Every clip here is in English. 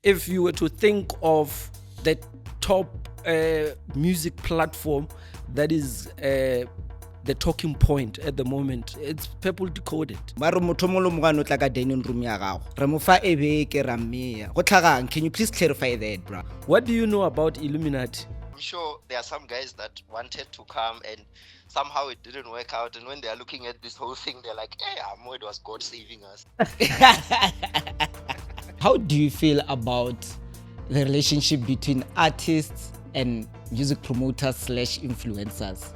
If you were to think of the top music platform that is the talking point at the moment, it's Purple Decoded. Maro motho mo lo mogano tla ka dining room ya gago re mo fa ebeke ra mmeya go tlhagang. Can you please clarify that, bro? What do you know about Illuminati? I'm sure there are some guys that wanted to come and somehow it didn't work out. And when they are looking at this whole thing, they're like, hey, Amo, it was God saving us. How do you feel about the relationship between artists and music promoters / influencers?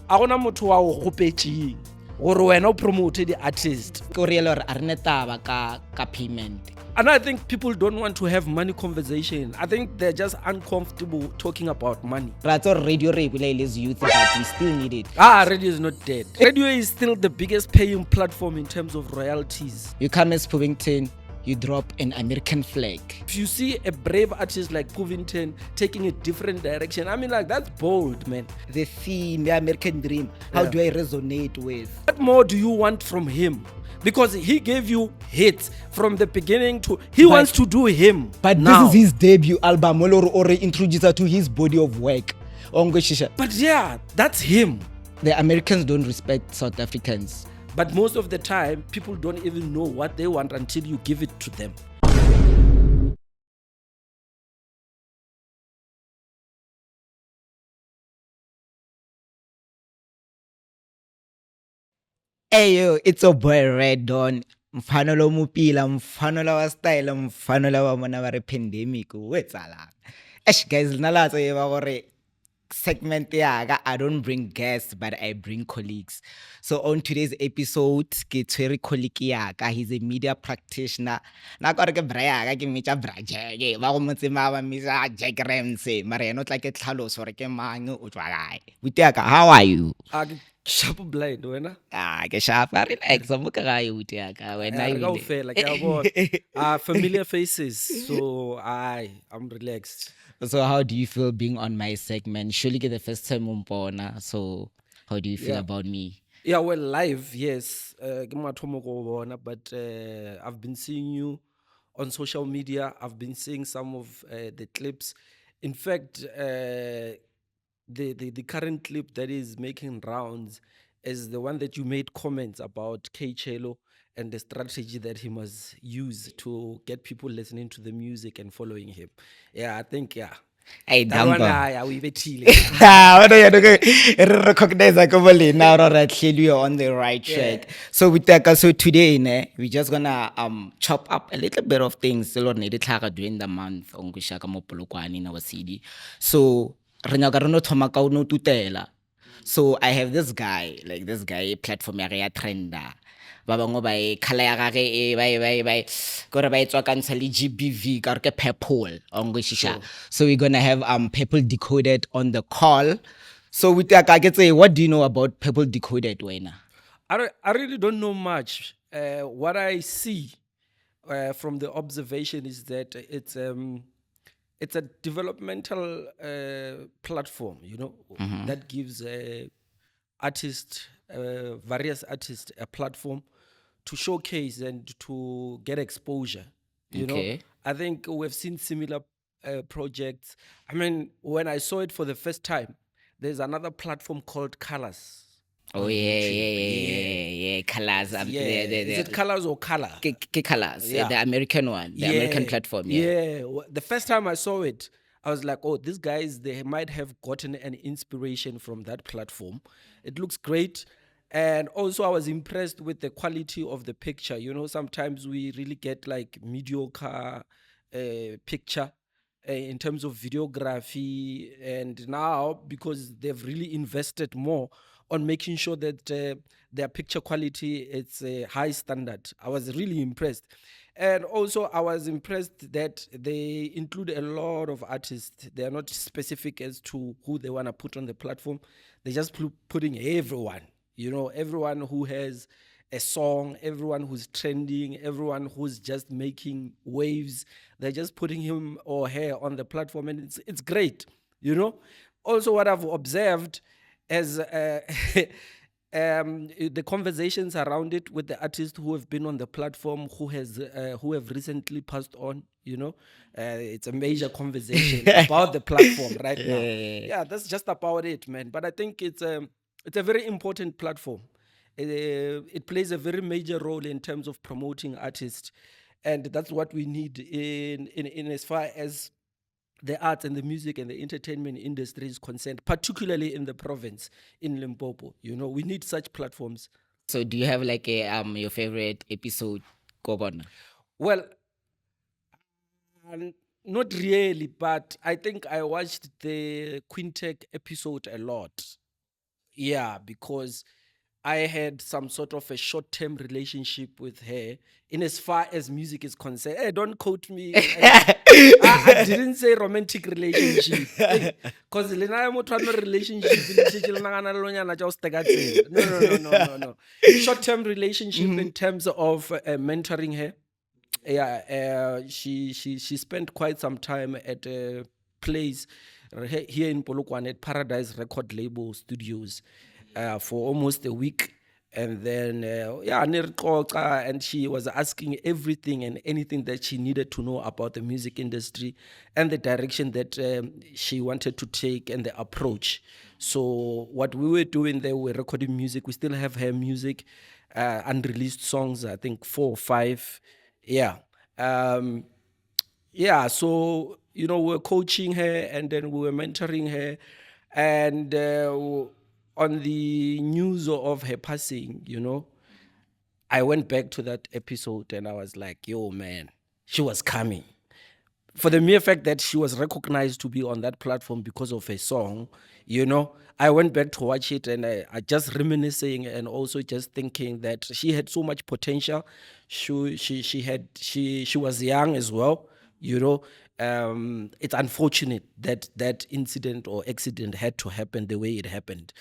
A gona motho wa go gopetseng gore wena o promote the artist. Ko realo re a re ne taba ka payment. And I think people don't want to have money conversation. I think they're just uncomfortable talking about money. Ra tso radio re bula ile youth, but we still need it. Radio is not dead. Radio is still the biggest paying platform in terms of royalties. You come as Puvington, you drop an American flag. If you see a brave artist like Puvington taking a different direction, I mean, like, that's bold, man. The theme, the American dream, how do I resonate with? What more do you want from him? Because he gave you hits from the beginning to he wants to do him. But now. This is his debut album or introducer to his body of work. But yeah, that's him. The Americans don't respect South Africans. But most of the time, people don't even know what they want until you give it to them. Hey yo, it's your boy Red Dawn. Mfano lo mupila, mfano la wa style, mfano la wa mona ba re pandemic o etsalang. Guys, nala tse ba gore segment yaga, I don't bring guests but I bring colleagues. So on today's episode ke tshwere colleague yaga, he's a media practitioner. Na gore ke bra yaga ke metsa bra Jack ba go motsema ba misa Jack Ramsey mara eno tla ke tlhaloso gore ke mang o tswa kae. Butiaka, how are you? Sharp blind, wena? Ke sharp, relax, amuka gae Butiaka wena familiar faces, so I'm relaxed. So how do you feel being on my segment? Surely get the first time umpona. So how do you feel about me? Yeah, well, live, yes. But I've been seeing you on social media. I've been seeing some of the clips. In fact, the current clip that is making rounds is the one that you made comments about K Chelo and the strategy that he must use to get people listening to the music and following him. Yeah, I think, yeah. Hey, That one, Dampa. we betile. Recognize now you're on the right track. So with that, so today, we're just gonna chop up a little bit of things during the month on Kushaka Mopolokwani in our CD. So Renagarono Tomaka no tutela. So I have this guy platform area trender. Ba bangwe ba e khala ya gage e ba gore ba etswa ka ntsha le GBV ka re ke purple ongishisha. So we're gonna have Purple Decoded on the call. So with that, what do you know about Purple Decoded, wena? I really don't know much. What I see from the observation is that it's a developmental platform, that gives artists, various artists, a platform to showcase and to get exposure. You know, I think we've seen similar projects. I mean, when I saw it for the first time, there's another platform called Colors. Oh yeah, Colors. Is it Colors or Color? Colors, Yeah. the American one, the American platform. The first time I saw it, I was like, oh, these guys, they might have gotten an inspiration from that platform. It looks great. And also I was impressed with the quality of the picture. Sometimes we really get like mediocre picture in terms of videography. And now, because they've really invested more on making sure that their picture quality it's a high standard, I was really impressed. And also I was impressed that they include a lot of artists. They are not specific as to who they want to put on the platform. They're just putting everyone, everyone who has a song, everyone who's trending, everyone who's just making waves. They're just putting him or her on the platform, and it's great. Also what I've observed as the conversations around it with the artists who have been on the platform, who have recently passed on, You know, it's a major conversation about the platform right now. Yeah. Yeah, that's just about it, man. But I think it's a very important platform. It plays a very major role in terms of promoting artists, and that's what we need in as far as the arts and the music and the entertainment industry is concerned, particularly in the province in Limpopo. You know, we need such platforms. So do you have like a your favorite episode, Kobona? Well, not really, but I think I watched the Quintech episode a lot. Yeah, because I had some sort of a short-term relationship with her in as far as music is concerned. Hey, don't quote me. I didn't say romantic relationship. Because Lena motho a na le relationship le tšetše le nagana le lonyana tša go se teka tsela. No. Short-term relationship in terms of mentoring her. Yeah, she spent quite some time at a place here in Polokwane at Paradise Record Label Studios for almost a week. And then, yeah, nirixoxa, and she was asking everything and anything that she needed to know about the music industry and the direction that she wanted to take and the approach. So, what we were doing there, we were recording music. We still have her music, unreleased songs, I think 4 or 5. Yeah. Um, yeah, so you know, we're coaching her and then we were mentoring her, and on the news of her passing, you know, I went back to that episode and I was like, yo, man, she was coming. For the mere fact that she was recognized to be on that platform because of a song, you know, I went back to watch it and I just reminiscing and also just thinking that she had so much potential. She was young as well, you know. It's unfortunate that that incident or accident had to happen the way it happened.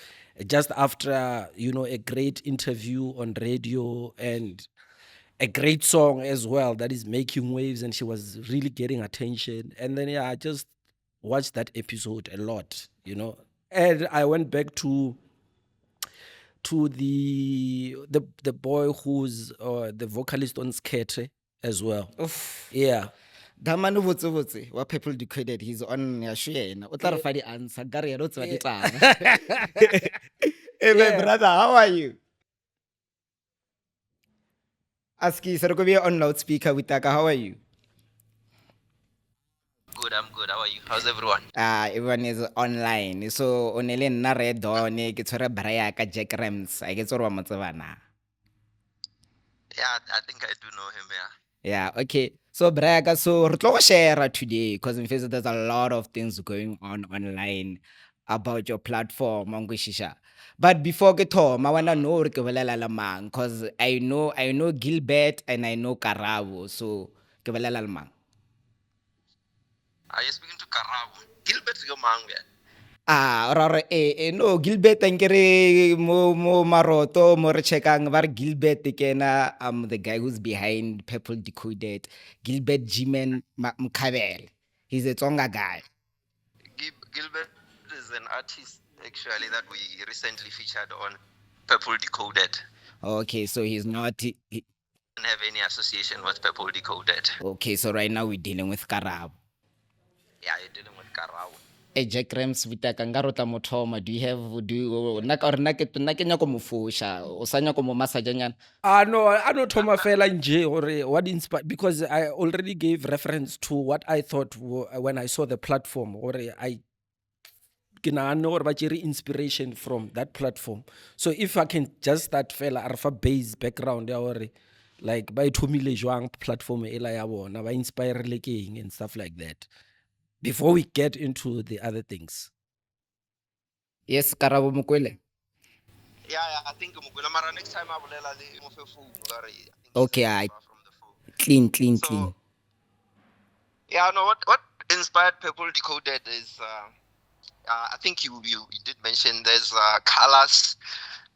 Just after, you know, a great interview on radio and a great song as well that is making waves, and she was really getting attention. And then, yeah, I just watched that episode a lot, you know. And I went back to the boy who's the vocalist on Skete as well. Yeah. Damane botse wa People Decoded, he's on ya sho yena. O tla re fa di answer ka re yena o tseba ditaba. Hey my brother, how are you? Aski Sarkovia on loudspeaker with Taka, how are you? Good, I'm good. How are you? How's everyone? Everyone is online. So onele nna re don ke tshwere braya ka Jack Rams. I get wa motsebana. Yeah, I think I do know him. Yeah. Yeah, okay. So Braga, so re tlo go share today because in fact there's a lot of things going on online about your platform Mangwishisha. But before ke thoma, I wanna know re ke bolela le mang because I know Gilbert and I know Karabo. So ke bolela le mang. Are you speaking to Karabo? Gilbert your man, yeah. No Gilbert ankere mo maroto mo re checkang ba re Gilbert ke na the guy who's behind People Decoded, Gilbert Jimen Mkhabela. He's a Tsonga guy. Gilbert is an artist actually that we recently featured on Purple Decoded. Okay, so he's not Don't have any association with Purple Decoded. okay, so right now we're dealing with Karabo. Yeah, you're dealing with Karabo. Jack Rams vitaka ngarota mothoma, do you naka or nake nyako mo fosha o sa nyako mo massage nyana? No, I know Thoma fela nje or what inspired, because I already gave reference to what I thought when I saw the platform, or I know or inspiration from that platform. So if I can just start fela alpha base background or like by thomile jwang platform ela ya bona ba inspire le keng and stuff like that before we get into the other things. Yes, Karabo Mokwele. Yeah, I think Mara next time I will let you phone. Okay, I clean. Yeah, no, what inspired People Decoded is I think you did mention there's Colors,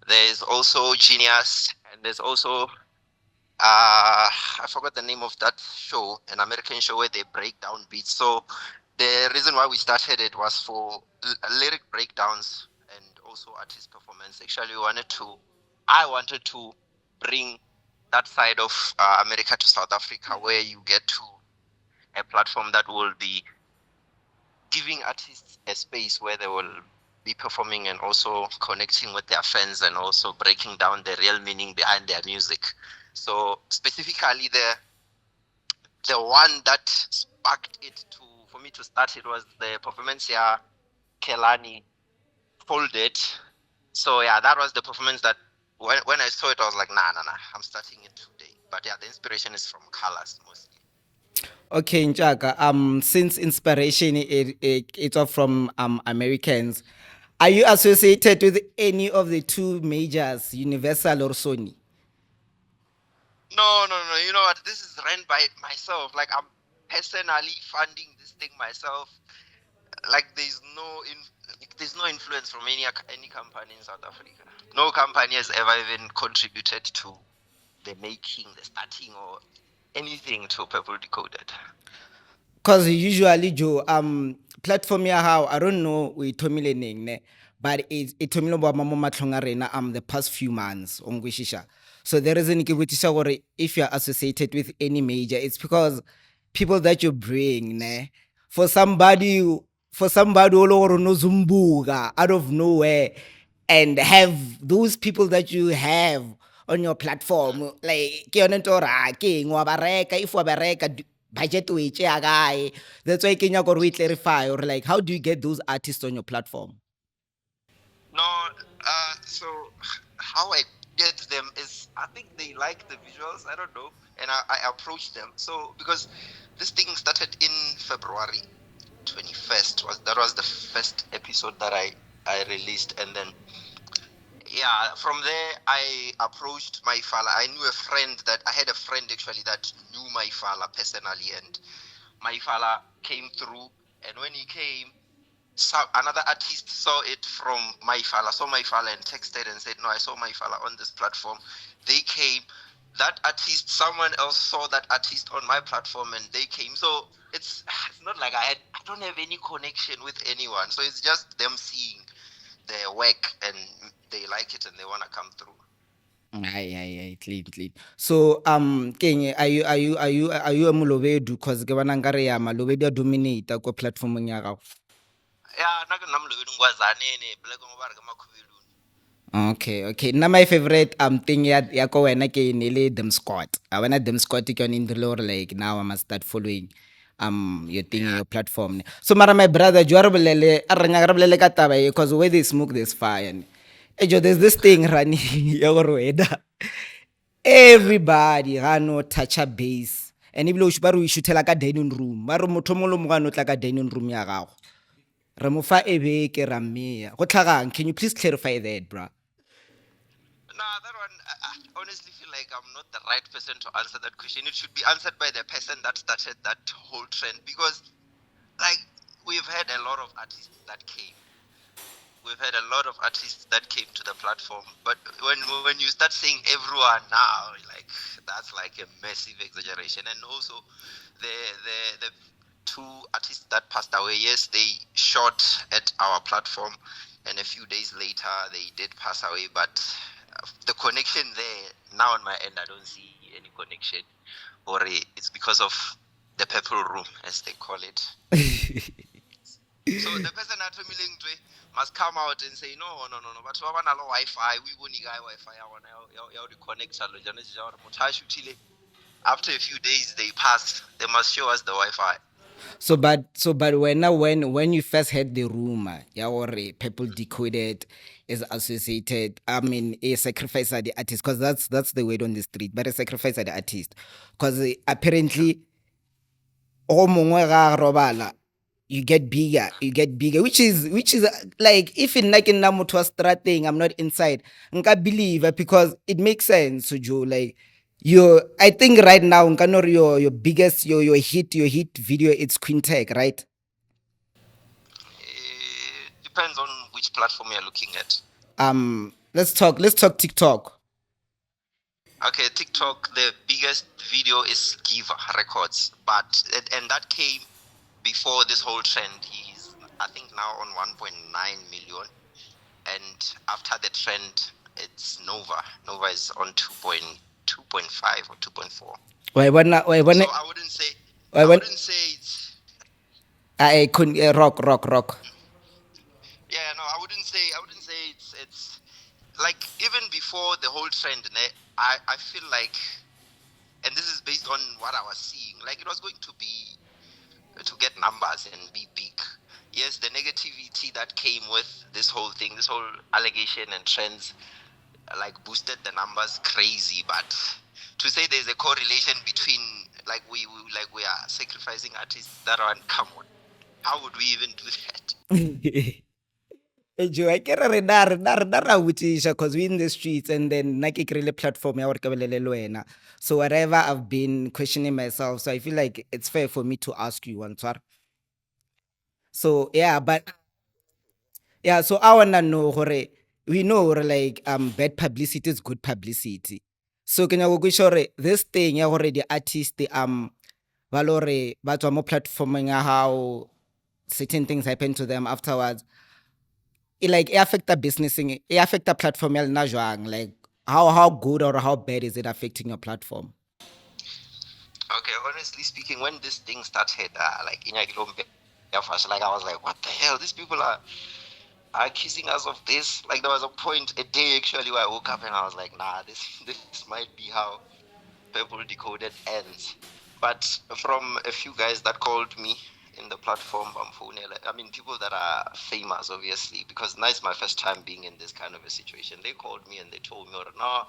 there's also Genius, and there's also I forgot the name of that show, an American show where they break down beats. So the reason why we started it was for lyric breakdowns and also artist performance. Actually, I wanted to bring that side of America to South Africa, where you get to a platform that will be giving artists a space where they will be performing and also connecting with their fans and also breaking down the real meaning behind their music. So specifically the one that sparked it to for me to start it was the performance here Kelani Folded. So yeah, that was the performance that when I saw it I was like nah, I'm starting it today. But yeah, the inspiration is from colors mostly. Okay, Njaka, since inspiration it's all from Americans, are you associated with any of the two majors, Universal or Sony? No. You know what? This is run by myself. Like I'm personally funding this thing myself. Like there's no influence from any company in South Africa. No company has ever even contributed to the making, the starting, or anything to Purple Decoded. Cause usually Joe, platform ya how I don't know we tomile neng ne, but it tomile bo mamo matlhong a rena the past few months ongwishisha. So the reason ke botsisa gore if you're associated with any major, it's because people that you bring ne, for somebody o lo gore no zumbuka out of nowhere and have those people that you have on your platform like ke yone nto ra ke eng wa ba reka, if wa ba reka budget o e tšea kae. That's why ke nyaka gore o e clarify or like how do you get those artists on your platform? No, so how I get them is I think they like the visuals. I don't know, and I approach them. So because this thing started in February 21st that was the first episode that I released, and then yeah, from there I approached Maifala. I had a friend actually that knew Maifala personally, and Maifala came through, and when he came, another artist saw it from Maifala, saw Maifala and texted and said, no, I saw Maifala on this platform. They came. That artist, someone else saw that artist on my platform and they came. So it's not like I don't have any connection with anyone. So it's just them seeing their work and they like it and they want to come through. Aye, clean. So King, are you a Molobedu? Cause ke bona nkare ya Malobedu a dominate ko platformong ya gago. Yeah, black Okay. Now my favorite thing ya ko wena ke nele Dem Scott. I wanna Dem Scott ke yone in the lore like now I must start following your thing, your platform. So mara my brother Jwarabele aranya ka taba e cause where they smoke there's fire. Ejo there's this thing running ya go weda. Everybody ga no touch a base. And ibile o shibare o ishutela ka dining room. Mara motho molo mo ga no tla ka dining room ya gago. Re mo fa e beke ra mmeya. Go tlhagang, can you please clarify that, bro? Nah, that one, I honestly feel like I'm not the right person to answer that question. It should be answered by the person that started that whole trend because, like, we've had a lot of artists that came. We've had a lot of artists that came to the platform. But when you start saying everyone now, like, that's like a massive exaggeration. And also, the two artists that passed away, yes, they shot at our platform. And a few days later, they did pass away. But the connection there, now on my end, I don't see any connection. Or it's because of the purple room, as they call it. So the person at Milingwe must come out and say, no, but we want Wi-Fi, we want Wi-Fi, I want to connect. After a few days, they pass, they must show us the Wi-Fi. So but when you first heard the rumor, yeah, or people decoded is associated, I mean, a sacrifice at the artist, because that's the word on the street, but a sacrifice at the artist, because apparently, all mongwe ga robala, you get bigger, which is like if in like in Namutwa Strat thing, I'm not inside, nka believe because it makes sense, Joe, like. I think right now, Nkanor, your biggest, your hit video, it's Quintech, right? Depends on which platform you're looking at. Let's talk TikTok. Okay, TikTok, the biggest video is Giver Records, and that came before this whole trend. He's, I think, now on 1.9 million, and after the trend, it's Nova. Nova is on 2.5 or 2.4. Why So I wouldn't say. I When wouldn't say it's I couldn't rock. yeah, no, I wouldn't say it's like even before the whole trend, I feel like, and this is based on what I was seeing, like it was going to be to get numbers and be big. Yes, the negativity that came with this whole thing, this whole allegation and trends, like boosted the numbers crazy. But to say there's a correlation between we are sacrificing artists, that one, come on, how would we even do that? Joe, I get re botsisha because we in the streets and then na ke kry-ile platform ya gore ke bolele le wena. So whatever I've been questioning myself, so I feel like it's fair for me to ask you, Antwar. So yeah, but yeah, so I wanna know gore we know gore like bad publicity is good publicity. So ke nyaka go kwisha gore this thing ya gore di-artist ba lo re ba tswa mo platformong ya how certain things happen to them afterwards. Like e affecta businessing, e affecta platform ya lena jwang, like how good or how bad is it affecting your platform? Okay, honestly speaking, when this thing started, like Inyagilombe, like I was like, what the hell? These people are accusing us of this. Like there was a point, a day actually, where I woke up and I was like, nah, this might be how Purple Decoded ends. But from a few guys that called me in the platform, I mean, people that are famous, obviously, because now it's my first time being in this kind of a situation. They called me and they told me, oh, no,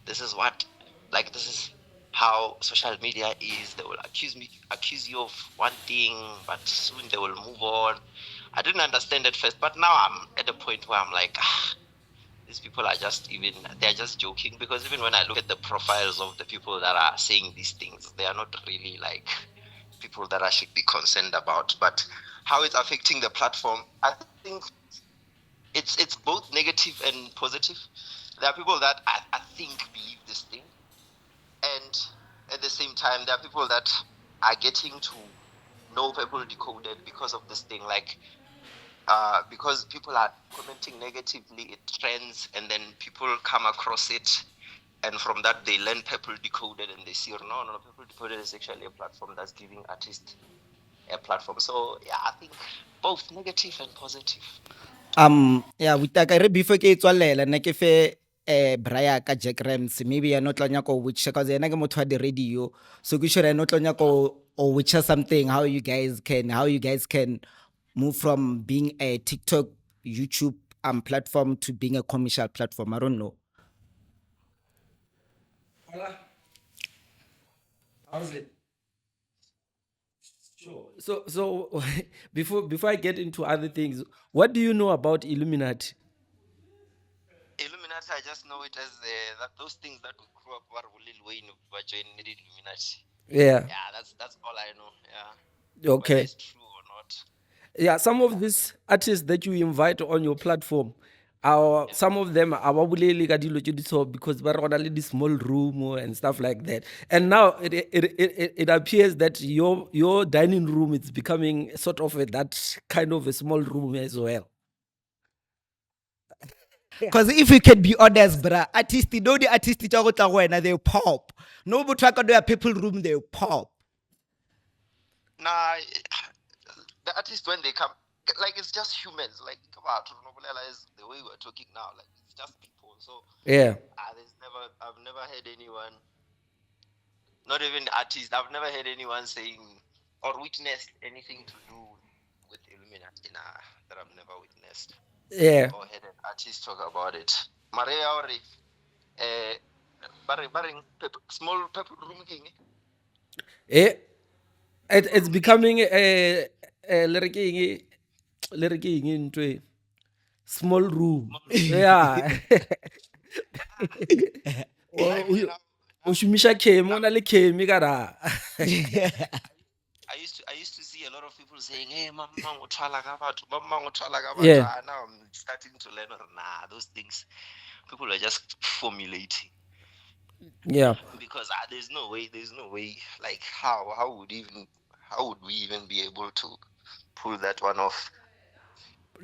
this is how social media is. They will accuse you of one thing, but soon they will move on. I didn't understand at first, but now I'm at a point where I'm like, these people are they're just joking, because even when I look at the profiles of the people that are saying these things, they are not really like people that I should be concerned about. But how it's affecting the platform, I think it's both negative and positive. There are people that I think believe this thing, and at the same time there are people that are getting to know Purple Decoded because of this thing, like because people are commenting negatively, it trends, and then people come across it, and from that they learn Purple Decoded, and they see, oh, no, Purple Decoded is actually a platform that's giving artists a platform. So yeah, I think both negative and positive. Yeah, we take re before ke tswalela ne ke fe Braya ka Jack Rams, maybe ya no tla nyaka which because yena ke motho wa di radio, so ke sure no tla nyaka or which something how you guys can move from being a TikTok, YouTube platform to being a commercial platform. I don't know. How's it? Sure. So before I get into other things, what do you know about Illuminati? Illuminati, I just know it as those things that we grew up with Lil Wayne joining the Illuminati. Yeah. Yeah, that's all I know. Yeah. Whether Okay. it's true or not. Yeah, some of these artists that you invite on your platform, some of them are babuleli ka dilo tse di so because ba rona le di small room and stuff like that. And now it appears that your dining room is becoming sort of that kind of a small room as well. Because if we can be honest, bruh, artists, no the artists tsa go tla go wena, they pop. No but try to do a people room, they pop. Nah, the artists when they come, like it's just humans. Like come out, is the way we're talking now. Like it's just people. So Yeah. I've never heard anyone, not even artists. I've never heard anyone saying or witnessed anything to do with Illuminati. Nah, that I've never witnessed Yeah. or heard an artist talk about it. Maria already, barring small purple room king. It's becoming a liriking into a small room. Yeah. O shumisha khemi, o na le khemi ka ra. I used to see a lot of people saying, "Hey, mama, ngotshwala ka batho, mama, ngotshwala ka batho." Yeah. Now I'm starting to learn, nah, those things people are just formulating, Yeah. because there's no way. Like how would we even be able to pull that one off?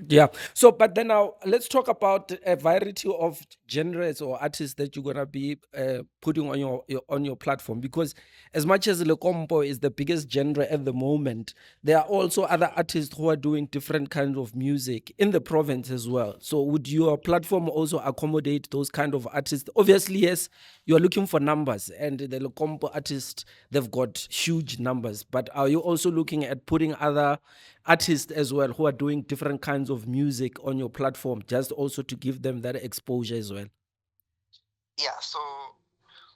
Yeah. So, but then now let's talk about a variety of genres or artists that you're gonna be putting on on your platform. Because as much as Le Combo is the biggest genre at the moment, there are also other artists who are doing different kinds of music in the province as well. So, would your platform also accommodate those kind of artists? Obviously, yes, you are looking for numbers, and the Le Combo artists, they've got huge numbers. But are you also looking at putting other artists as well who are doing different kinds of music on your platform, just also to give them that exposure as well? Yeah, so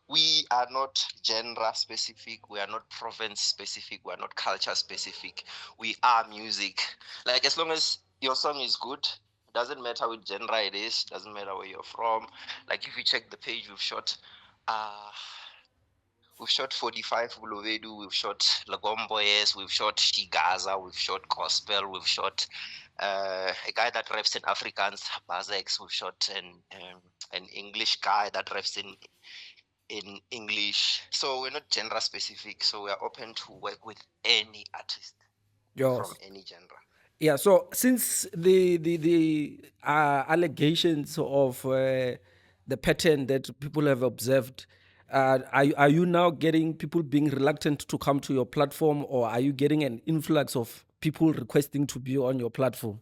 we are not genre specific, we are not province specific, we are not culture specific. We are music. Like as long as your song is good, doesn't matter which genre it is, doesn't matter where you're from. Like if you check the page, uh we've shot 45 Buluvedu, we've shot Lagomboyes, we've shot Shigaza, we've shot Gospel, we've shot a guy that raps in Afrikaans, Bazex, we've shot an English guy that raps in English. So we're not genre specific, so we're open to work with any artist from Yes. any genre. Yeah. So since the allegations of the pattern that people have observed, are you now getting people being reluctant to come to your platform, or are you getting an influx of people requesting to be on your platform?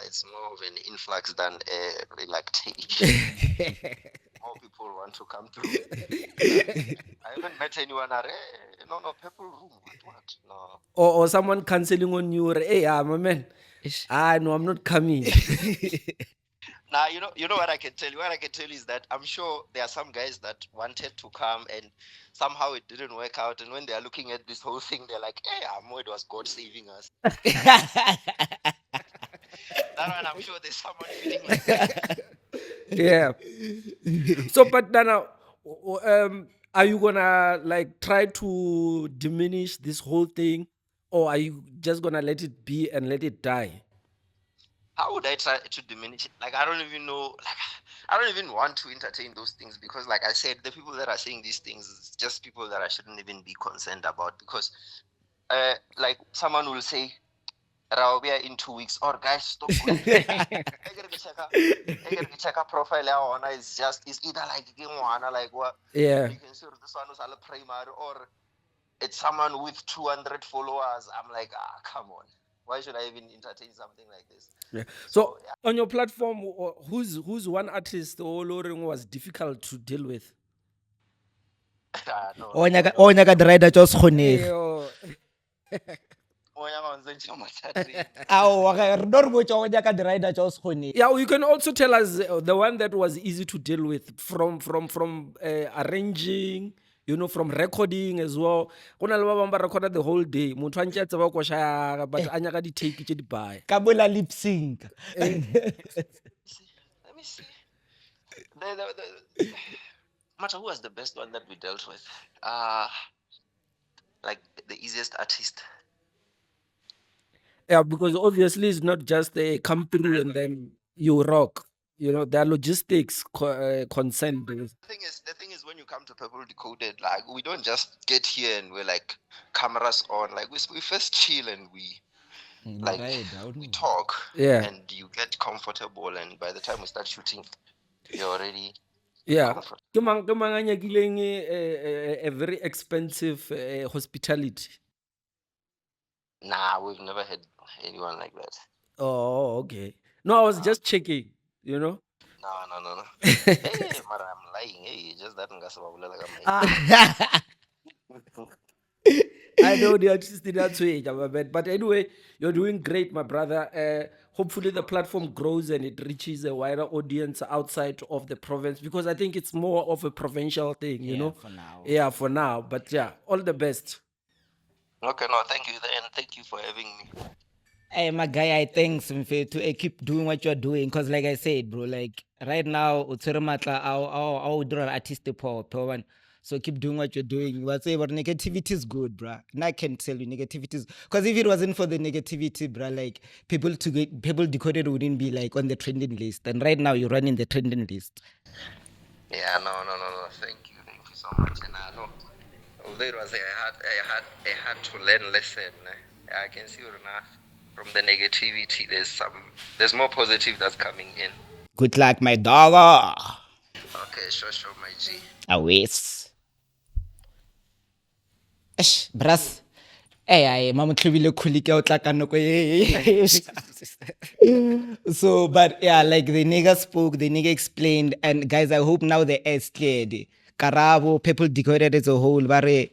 It's more of an influx than a reluctation. More people want to come through. I haven't met anyone. No, no, people room. What? No. Or someone canceling on you, hey, my man, no, I'm not coming. Now you know what I can tell you. What I can tell you is that I'm sure there are some guys that wanted to come and somehow it didn't work out. And when they are looking at this whole thing, they're like, "Hey, it was God saving us." That one, I'm sure there's someone feeling like that. Yeah. So, but Dana, are you gonna like try to diminish this whole thing, or are you just gonna let it be and let it die? How would I try to diminish it? Like I don't even know. Like I don't even want to entertain those things because, like I said, the people that are saying these things is just people that I shouldn't even be concerned about. Because, like someone will say, "I'll be in 2 weeks," or guys, stop going. I gotta check out profile. It's either like like what Yeah. you can see this one was a primary or it's someone with 200 followers. I'm like, come on. Why should I even entertain something like this? Yeah. So So on your platform, who's one artist or Loring was difficult to deal with? yeah, no, O nyaka the rider just kgonege. Eyo. Ao re no re botsa o nyaka the rider just kgonege. Yeah, you can also tell us the one that was easy to deal with from arranging, from recording as well. Go na le ba bang ba recorda the whole day. Motho a ntse a tseba go shaya, but a nyaka di-take tse di baya. Ka bola lip sync. Let me see. Matter who was the best one that we dealt with? Like the easiest artist. Yeah, because obviously it's not just a come through and then you rock. There are logistics concerned. The thing is, when you come to Purple Decoded, like we don't just get here and we're like cameras on. Like we first chill and we like we talk. Yeah. And you get comfortable. And by the time we start shooting, you're already Yeah. comfortable. Ke mang a nyakileng a very expensive hospitality? Nah, we've never had anyone like that. Oh, okay. No, I was just checking, No. Hey, mara, I'm lying. Hey, just that ngasibabulela kama I know the artist did not switch, but anyway, you're doing great, my brother. Hopefully, the platform grows and it reaches a wider audience outside of the province because I think it's more of a provincial thing, you know. For now. Yeah, for now. But yeah, all the best. Okay, no, thank you, and thank you for having me. Hey, my guy, I thanks Mfe to keep doing what you're doing. Because, like I said, bro, like right now, utswere matla our do artist pop, one. So keep doing what you're doing. But say, but negativity is good, bro. And I can tell you, negativity is because if it wasn't for the negativity, bro, like people decoded wouldn't be like on the trending list. And right now, you're running the trending list. Yeah, no. Thank you so much. And I know, although it was I had to learn lesson. I can see you're not from the negativity. There's more positive that's coming in. Good luck, my dollar. Okay, sure, my G. Awes. Bras. Ay, mama tlhobile khuli ke o tla ka nako e. So, but yeah, like the nigga spoke, the nigga explained, and guys, I hope now the air's cleared. Karabo, people decoded as a whole, bare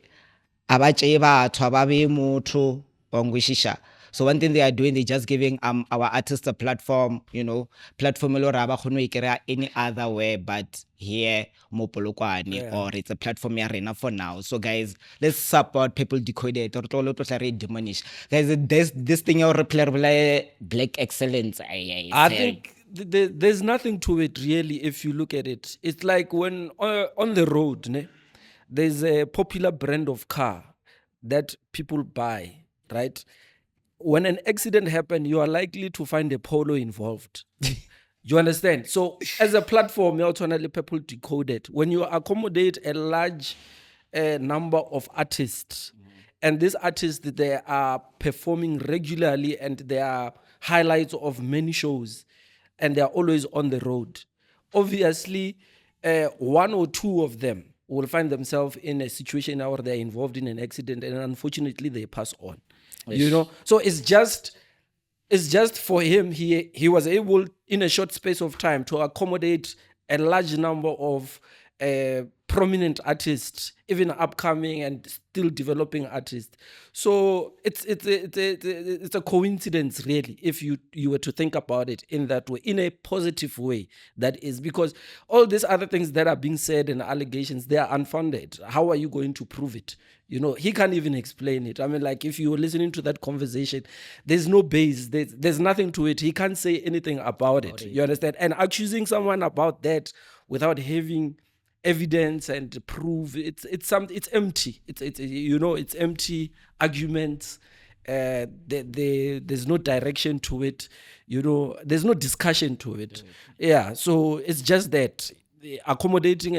abache batho ababe motho ongwishisha. So one thing they are doing, they're just giving our artists a platform, you know, platform lo ra ba kgone ho ikry-a any other way but here mo Polokwane, or it's a platform ya rena for now. So guys, let's support People Decoded. Or tlo tla re diminish. Guys, this thing your player black excellence. I think there's nothing to it really if you look at it. It's like when on the road, ne, there's a popular brand of car that people buy, right? When an accident happens, you are likely to find a polo involved. You understand? So as a platform, you're totally People Decoded. When you accommodate a large number of artists, and these artists, they are performing regularly and they are highlights of many shows, and they are always on the road. Obviously, one or two of them will find themselves in a situation where they're involved in an accident, and unfortunately they pass on. You know, so it's just for him. He was able in a short space of time to accommodate a large number of prominent artists, even upcoming and still developing artists. So it's a coincidence, really, if you were to think about it in that way, in a positive way. That is because all these other things that are being said and allegations, they are unfounded. How are you going to prove it? You know, he can't even explain it. I mean, like, if you're listening to that conversation, there's no base. There's nothing to it. He can't say anything about it. You understand? And accusing someone about that without having evidence and proof, it's empty. It's you know, it's empty arguments. There's no direction to it. You know, there's no discussion to it. Yeah. So it's just that accommodating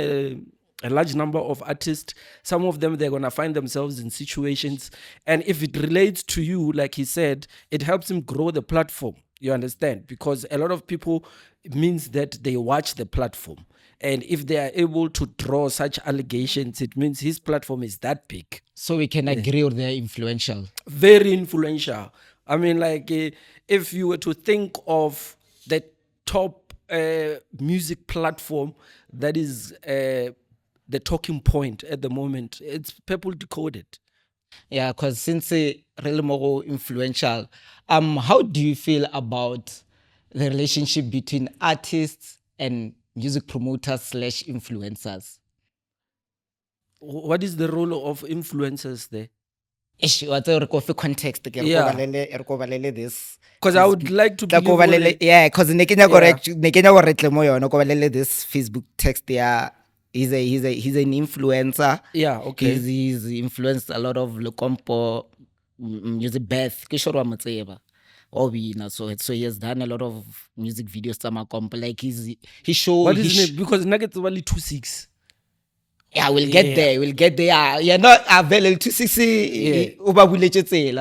a large number of artists. Some of them, they're going to find themselves in situations. And if it relates to you, like he said, it helps him grow the platform. You understand? Because a lot of people, it means that they watch the platform. And if they are able to draw such allegations, it means his platform is that big. So we can agree or they're influential. Very influential. I mean, like, if you were to think of the top music platform that is the talking point at the moment, it's People Decoded. Yeah, because since really more influential, how do you feel about the relationship between artists and music promoters / influencers? What is the role of influencers there? What's the context? Yeah. This. Because I would like to believe yeah, because this Facebook text there. He's an influencer. Yeah, okay. He's influenced a lot of Lekompo music Beth. So he has done a lot of music videos to Makompo. Like he showed. What is his name? Because Nuggets only 2.6. Yeah, we'll get there. We'll get there. You're not available 260.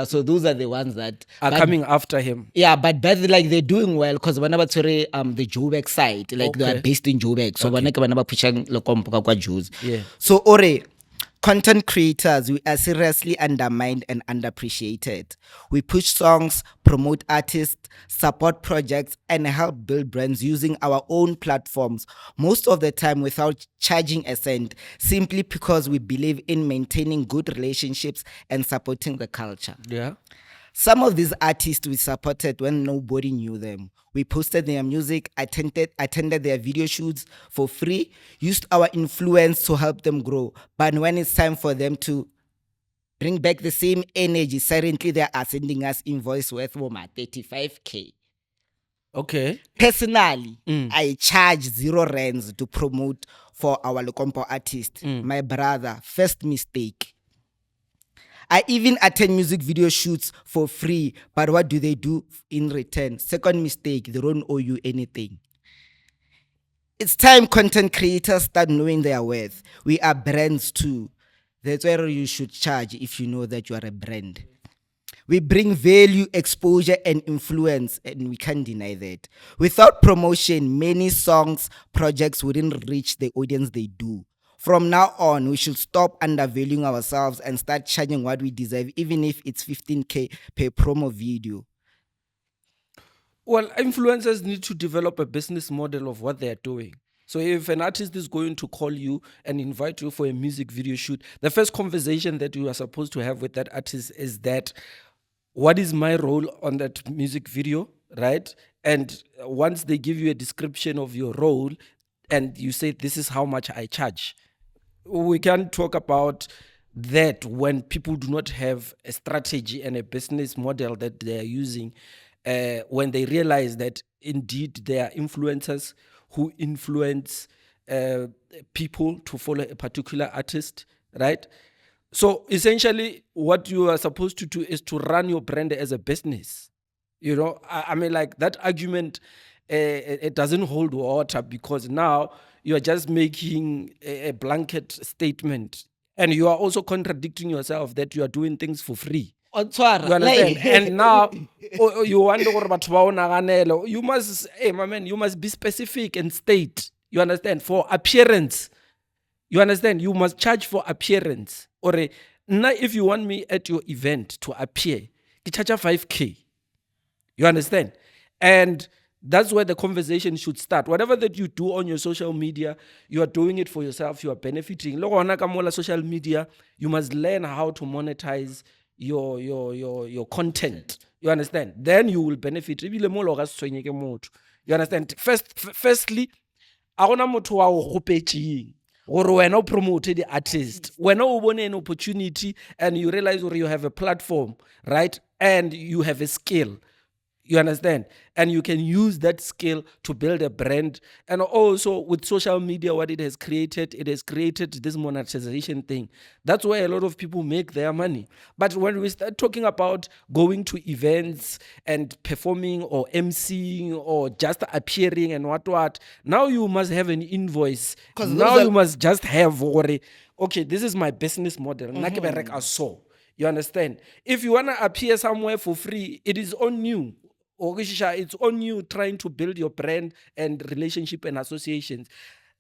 So those are the ones that are coming after him. Yeah, but like they're doing well because whenever the Joburg side, like they are based in Joburg. So whenever pushing the Jews. Yeah. So Ore, content creators, we are seriously undermined and underappreciated. We push songs, promote artists, support projects, and help build brands using our own platforms, most of the time without charging a cent, simply because we believe in maintaining good relationships and supporting the culture. Yeah. Some of these artists we supported when nobody knew them. We posted their music, attended their video shoots for free, used our influence to help them grow. But when it's time for them to bring back the same energy, silently they are sending us invoice worth 35K. Okay. Personally, I charge 0 rands to promote for our Lekompo artist. My brother, first mistake. I even attend music video shoots for free, but what do they do in return? Second mistake, they don't owe you anything. It's time content creators start knowing their worth. We are brands too. That's where you should charge if you know that you are a brand. We bring value, exposure, and influence, and we can't deny that. Without promotion, many songs, projects wouldn't reach the audience they do. From now on, we should stop undervaluing ourselves and start charging what we deserve, even if it's 15K per promo video. Well, influencers need to develop a business model of what they're doing. So if an artist is going to call you and invite you for a music video shoot, the first conversation that you are supposed to have with that artist is that, what is my role on that music video, right? And once they give you a description of your role and you say, this is how much I charge, we can talk about that when people do not have a strategy and a business model that they are using, when they realize that indeed there are influencers who influence people to follow a particular artist, right? So essentially, what you are supposed to do is to run your brand as a business. You know, I mean, like that argument, it doesn't hold water, because now you are just making a blanket statement, and you are also contradicting yourself that you are doing things for free. You understand? And now you wonder gore batho ba o naganela. You must, hey, my man, you must be specific and state. You understand? For appearance. You understand? You must charge for appearance. Or now, if you want me at your event to appear, you charge 5K. You understand? And that's where the conversation should start. Whatever that you do on your social media, you are doing it for yourself. You are benefiting. Look, on Akamola social media, you must learn how to monetize your content. You understand? Then you will benefit. You understand? Firstly, a gona motho wa o gopetseng gore wena o promote the artist. When o bone an opportunity and you realize or you have a platform, right? And you have a skill. You understand? And you can use that skill to build a brand. And also with social media, what it has created this monetization thing. That's where a lot of people make their money. But when we start talking about going to events and performing or emceeing or just appearing and what, now you must have an invoice. Now you must just have, okay, this is my business model. You understand? If you want to appear somewhere for free, it is on you. It's on you trying to build your brand and relationship and associations.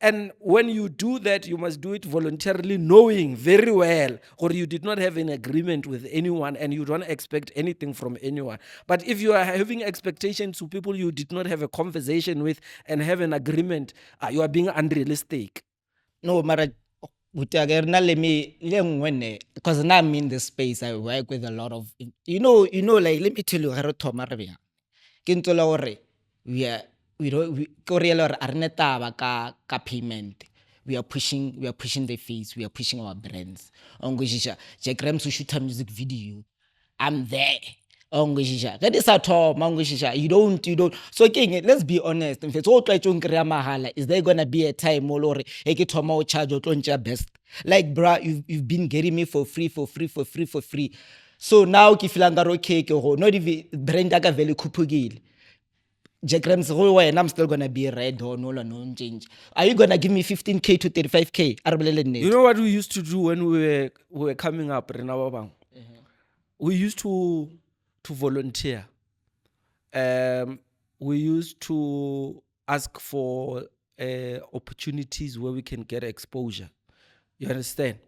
And when you do that, you must do it voluntarily, knowing very well, or you did not have an agreement with anyone and you don't expect anything from anyone. But if you are having expectations to people you did not have a conversation with and have an agreement, you are being unrealistic. No, Mara, because now I'm in this space, I work with a lot of, like, let me tell you, payment. We are pushing the face, we are pushing our brands. Jack Rams who shoot a music video. I'm there. That is at all, you don't. So king, let's be honest. If it's all try to mahala, is there gonna be a time or charge or best? Like, bruh, you've been getting me for free. So now kifilangaro cake or not even brand very kupugil. Jack Rams, and I'm still gonna be red or no change. Are you gonna give me 15K to 35K? You know what we used to do when we were coming up, Renawabang? We used to volunteer. We used to ask for opportunities where we can get exposure. You understand?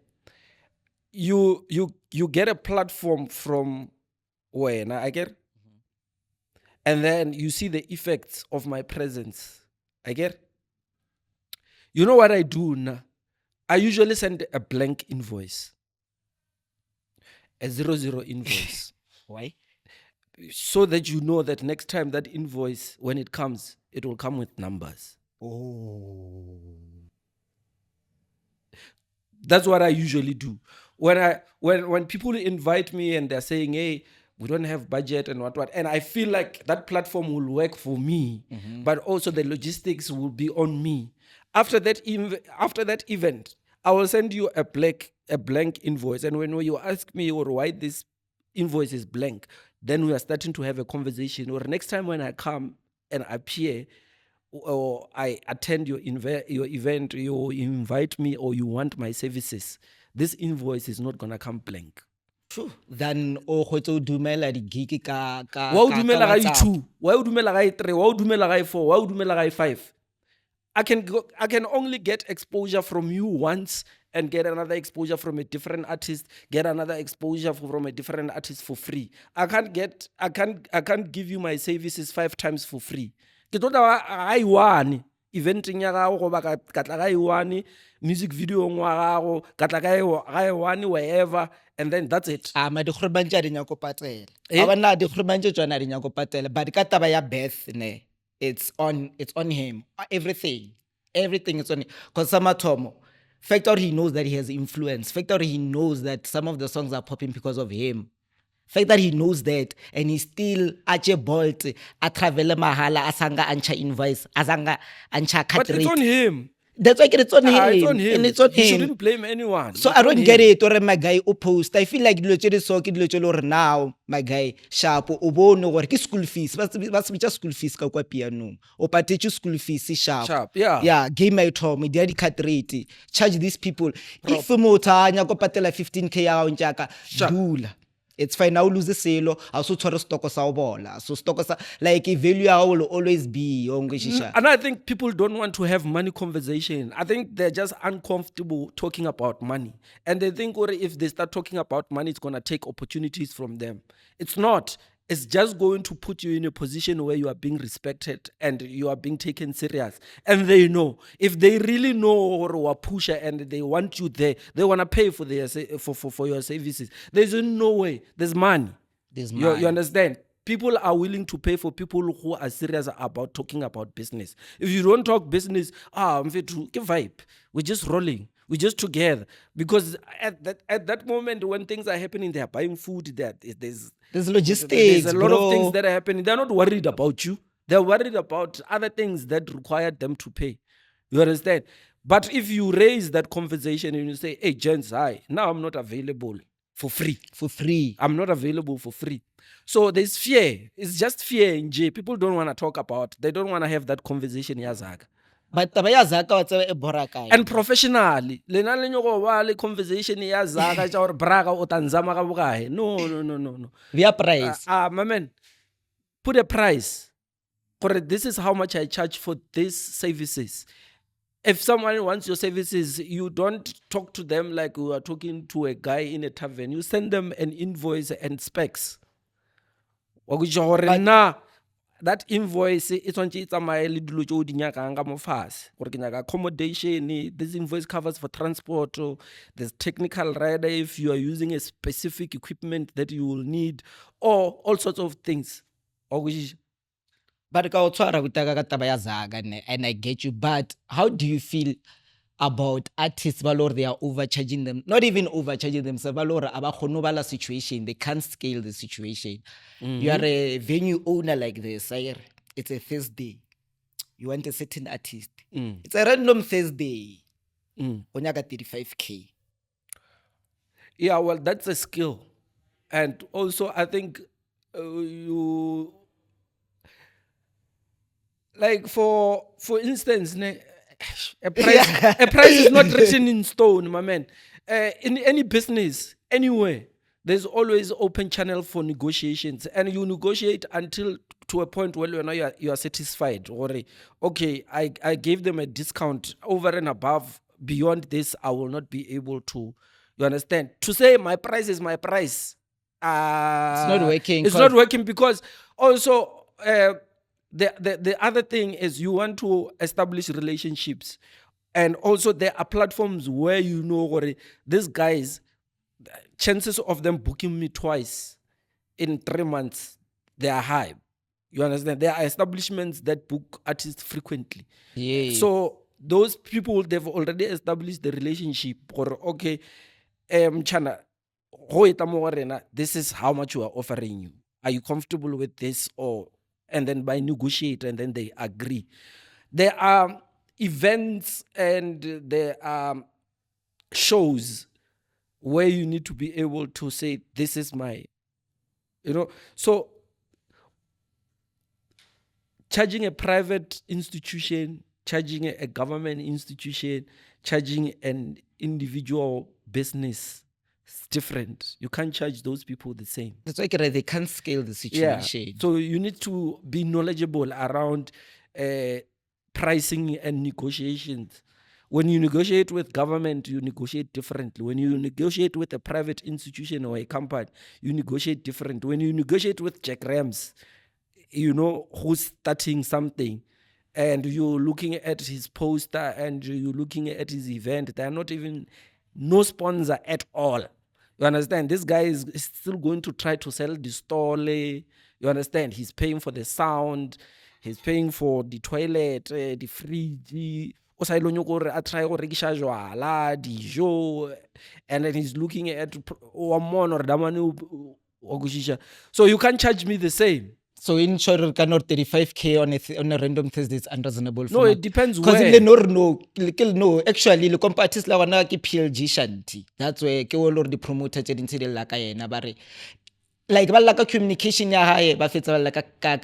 You get a platform from where I get, and then you see the effects of my presence. I get. You know what I do now? I usually send a blank invoice, a 00 invoice. Why? So that you know that next time that invoice, when it comes, it will come with numbers. Oh. That's what I usually do. When people invite me and they're saying, hey, we don't have budget and what, and I feel like that platform will work for me, but also the logistics will be on me. After that event, I will send you a blank invoice. And when you ask me or why this invoice is blank, then we are starting to have a conversation. Or next time when I come and appear, or I attend your event, you invite me or you want my services, this invoice is not gonna come blank. Than o kgwetse o dumela di-gig ka Wa o dumela ga WhatsApp. i2, wa o dumela ga i3, wa o dumela ga i4, wa o dumela ga i5. I can only get exposure from you once and get another exposure from a different artist, get another exposure from a different artist for free. I can't give you my services 5 times for free. Ke tlo tla ga i one eventing ya gago goba ka tla ga i one music video wa gago ka tla ga i one wherever, and then that's it. Ma dikgorobantse a di nyako patela. Eh? A bona dikgorobantse tsona a di nyako patela, but ka taba ya Beth ne, it's on him. Everything is on him. Because Samatomo, fact that he knows that he has influence, fact that he knows that some of the songs are popping because of him, fact that he knows that, and he still ache bolt a travel mahala asanga ancha invoice asanga ancha cut But it's rate. on him. That's why it's on him. It's on him. And it's on You him. shouldn't blame anyone. So It's I don't on get him. it, or my guy opposed. I feel like dilo tse di so ke dilo tse le gore now my guy sharp o bone gore ke school fees. Ba se bitsa school fees ka kwa piano. O patetse school fees sharp. Sharp, yeah. Yeah, game my tom, di di cut rate. Charge these people. If motho a nya go patela 15k ya go ntjaka, dula. It's fine now lose selo. Also tshware stock sa o bola. So stock sa like a value ya will always be ongishisha. And I think people don't want to have money conversation. I think they're just uncomfortable talking about money. And they think or if they start talking about money, it's going to take opportunities from them. It's not. It's just going to put you in a position where you are being respected and you are being taken serious. And they know. If they really know or a pusher and they want you there, they want to pay for their for your services. There's no way. There's money. There's You money. understand? People are willing to pay for people who are serious about talking about business. If you don't talk business, mfethu, ke vibe. We're just rolling. We're just together. Because at that moment when things are happening, they are buying food. There's Logistics. a lot of things bro. that are happening. They're not worried about you. They're worried about other things that require them to pay. You understand? But if you raise that conversation and you say, hey, gents, hi, now I'm not available for free. For free. I'm not available for free. So there's fear. It's just fear in J. People don't want to talk about. They don't want to have that conversation. Yazaka. But taba ya Zaka wa tseba e bora kae. And professionally, le na le nyoko wa le conversation ya Zaka ja or braga o tanzama ka bokae. No. Via price. My man, put a price. Correct. This is how much I charge for these services. If someone wants your services, you don't talk to them like you are talking to a guy in a tavern. You send them an invoice and specs. That invoice it's on accommodation. This invoice covers for transport. There's technical rider if you are using a specific equipment that you will need, or all sorts of things. But ka o tshwara botaka ka taba ya Zaka ne, and I get you. But how do you feel about artists ba lore they are overcharging them? Not even overcharging themselves, ba lore aba kgone bala situation. They can't scale the situation. You are a venue owner like this. It's a Thursday. You want a certain artist. It's a random Thursday. Onyaka 35k. Yeah, well, that's a skill. And also, I think you... Like, for instance, a price is not written in stone, my man. In any business, anywhere, there's always open channel for negotiations. And you negotiate until to a point where you are satisfied. Or, okay, I gave them a discount over and above. Beyond this, I will not be able to. You understand? To say my price is my price. It's not working. It's not working because also the other thing is you want to establish relationships, and also there are platforms where you know what these guys, chances of them booking me twice in 3 months, they are high. You understand? There are establishments that book artists frequently. Yeah. So those people, they've already established the relationship. Or okay, Chana, this is how much we are offering you. Are you comfortable with this? And then by negotiate, and then they agree. There are events and there are shows where you need to be able to say, this is my, so charging a private institution, charging a government institution, charging an individual business It's different. You can't charge those people the same. That's why they can't scale the situation. So you need to be knowledgeable around pricing and negotiations. When you negotiate with government, you negotiate differently. When you negotiate with a private institution or a company, you negotiate different. When you negotiate with Jack Rams, you know who's starting something, and you're looking at his poster and you're looking at his event. They're not even no sponsor at all. You understand? This guy is still going to try to sell the stall. You understand? He's paying for the sound. He's paying for the toilet, the fridge. O sa ilonyo gore a try go rekisha jwala, dijo, and then he's looking at one more or damane. So you can't charge me the same. So in short, cannot 35K on a random Thursday is unreasonable. No, it depends because where. No, actually, the artist la wana ke PLG shanty. That's where ke all the promoter tse dintse le la ka yena bare. Like ba la ka communication ya hae ba fetsa ba la ka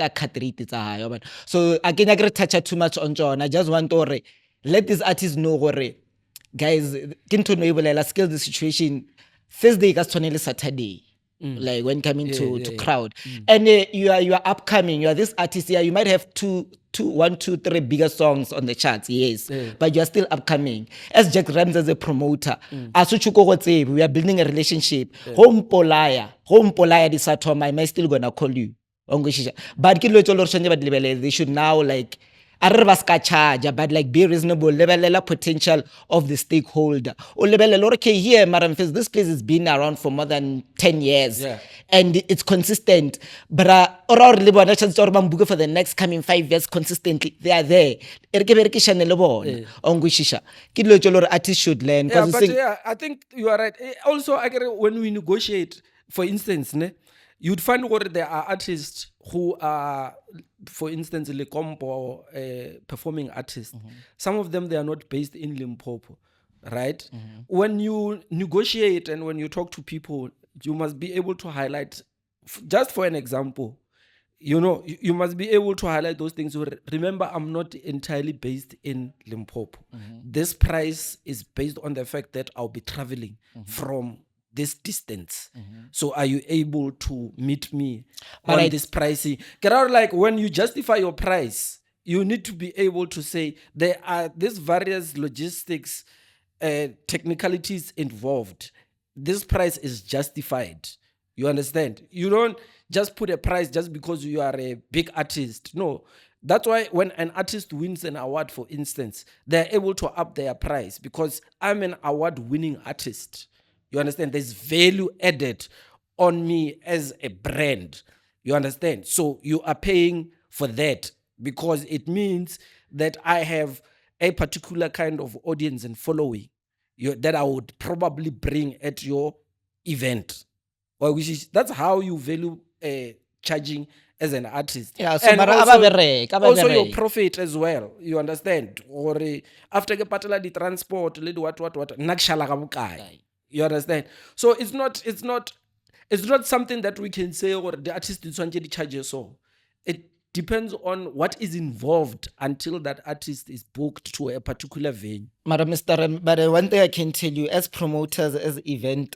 cut rate tsa hae ba. So again I get touch too much on John. I just want to let these artists know gore guys ke ntho no ebolela scale the situation. Thursday ka tshwanele Saturday. Like when coming to crowd. And you are upcoming, you are this artist here, you might have 1, 2, 3 bigger songs on the charts, yes, but you are still upcoming. As Jack Rams as a promoter, we are building a relationship. Home Polaya this I am still gonna call you. But they should now like charge, but like be reasonable, level potential of the stakeholder. Or level okay here, Madam Fizz, this place has been around for more than 10 years. And it's consistent. But for the next coming 5 years consistently, they are there. Artists should learn. I think you are right. Also, when we negotiate, for instance, you'd find what there are artists who are, for instance, Lecompo, performing artists. Some of them, they are not based in Limpopo, right? When you negotiate and when you talk to people, you must be able to highlight, just for an example, you know, you must be able to highlight those things. Remember, I'm not entirely based in Limpopo. This price is based on the fact that I'll be traveling from this distance. So are you able to meet me on this pricing? Get out, like when you justify your price, you need to be able to say there are these various logistics technicalities involved. This price is justified. You understand? You don't just put a price just because you are a big artist. No. That's why when an artist wins an award, for instance, they're able to up their price because I'm an award-winning artist. You understand? There's value added on me as a brand. You understand? So you are paying for that because it means that I have a particular kind of audience and following that I would probably bring at your event. Or that's how you value charging as an artist. Yeah, so and also your profit as well. You understand? Or after you patela the transport, what. You understand? So it's not something that we can say or the artist is the charges. So it depends on what is involved until that artist is booked to a particular venue. Madam Mr. But one thing I can tell you, as promoters, as event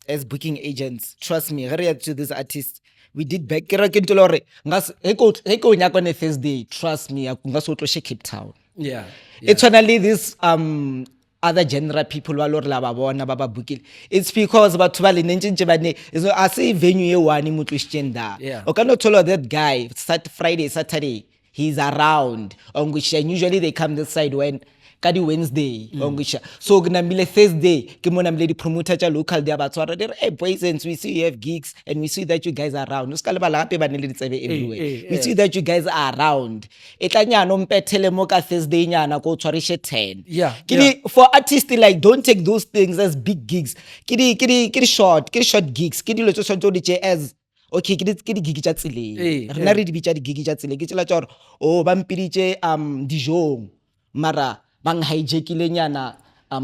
as booking agents, trust me, to this artist, we did back Thursday, trust me, Cape Town. Yeah. It's only this other genre people booking. It's because I say venue one Yeah. I cannot tell that guy Friday, Saturday, he's around. Usually they come this side when Kadi Wednesday, so Gnamile Thursday, Kimonam promoter local there. Hey boys, and we see you have gigs and we see that you guys are around. We see that you guys are around. Etanya no mpetele moka Thursday nyana go twarishe 10. Yeah. For artists like don't take those things as big gigs. Kidi short gigs. Kidi lo tso as okay, ke gigi tsa tseleng. Rena re di bitsa di gigi tsa tseleng. Ke tsela tsa oh ba mpiditse dijong. Mara bang hijackile nyana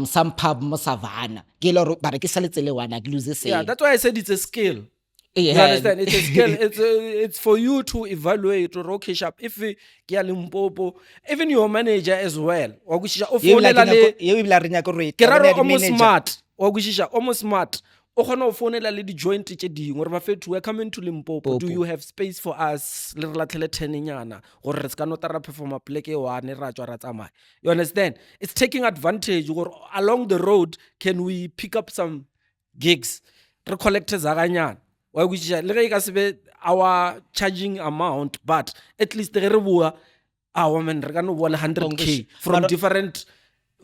some pub mo Savannah. Ke lo bare ke saletse le wana ke lose se. Yeah, that's why I said it's a skill. You understand? It's a skill. It's for you to evaluate or okay sharp. If you Limpopo, even your manager as well. Almost smart. Almost smart. o kgona go founela le di-joint tše dingwe gore bafethu we're coming to Limpopo, do you have space for us, le re latlhele 10-nyana gore re se ka nota ra performa pleke e one ra tswa ra tsamaya. You understand? It's taking advantage gore along the road can we pick up some gigs, re collecte zakanyana wa kwešiša le ge e ka se be our charging amount, but at least ge re boa man re ka no boa le 100k from different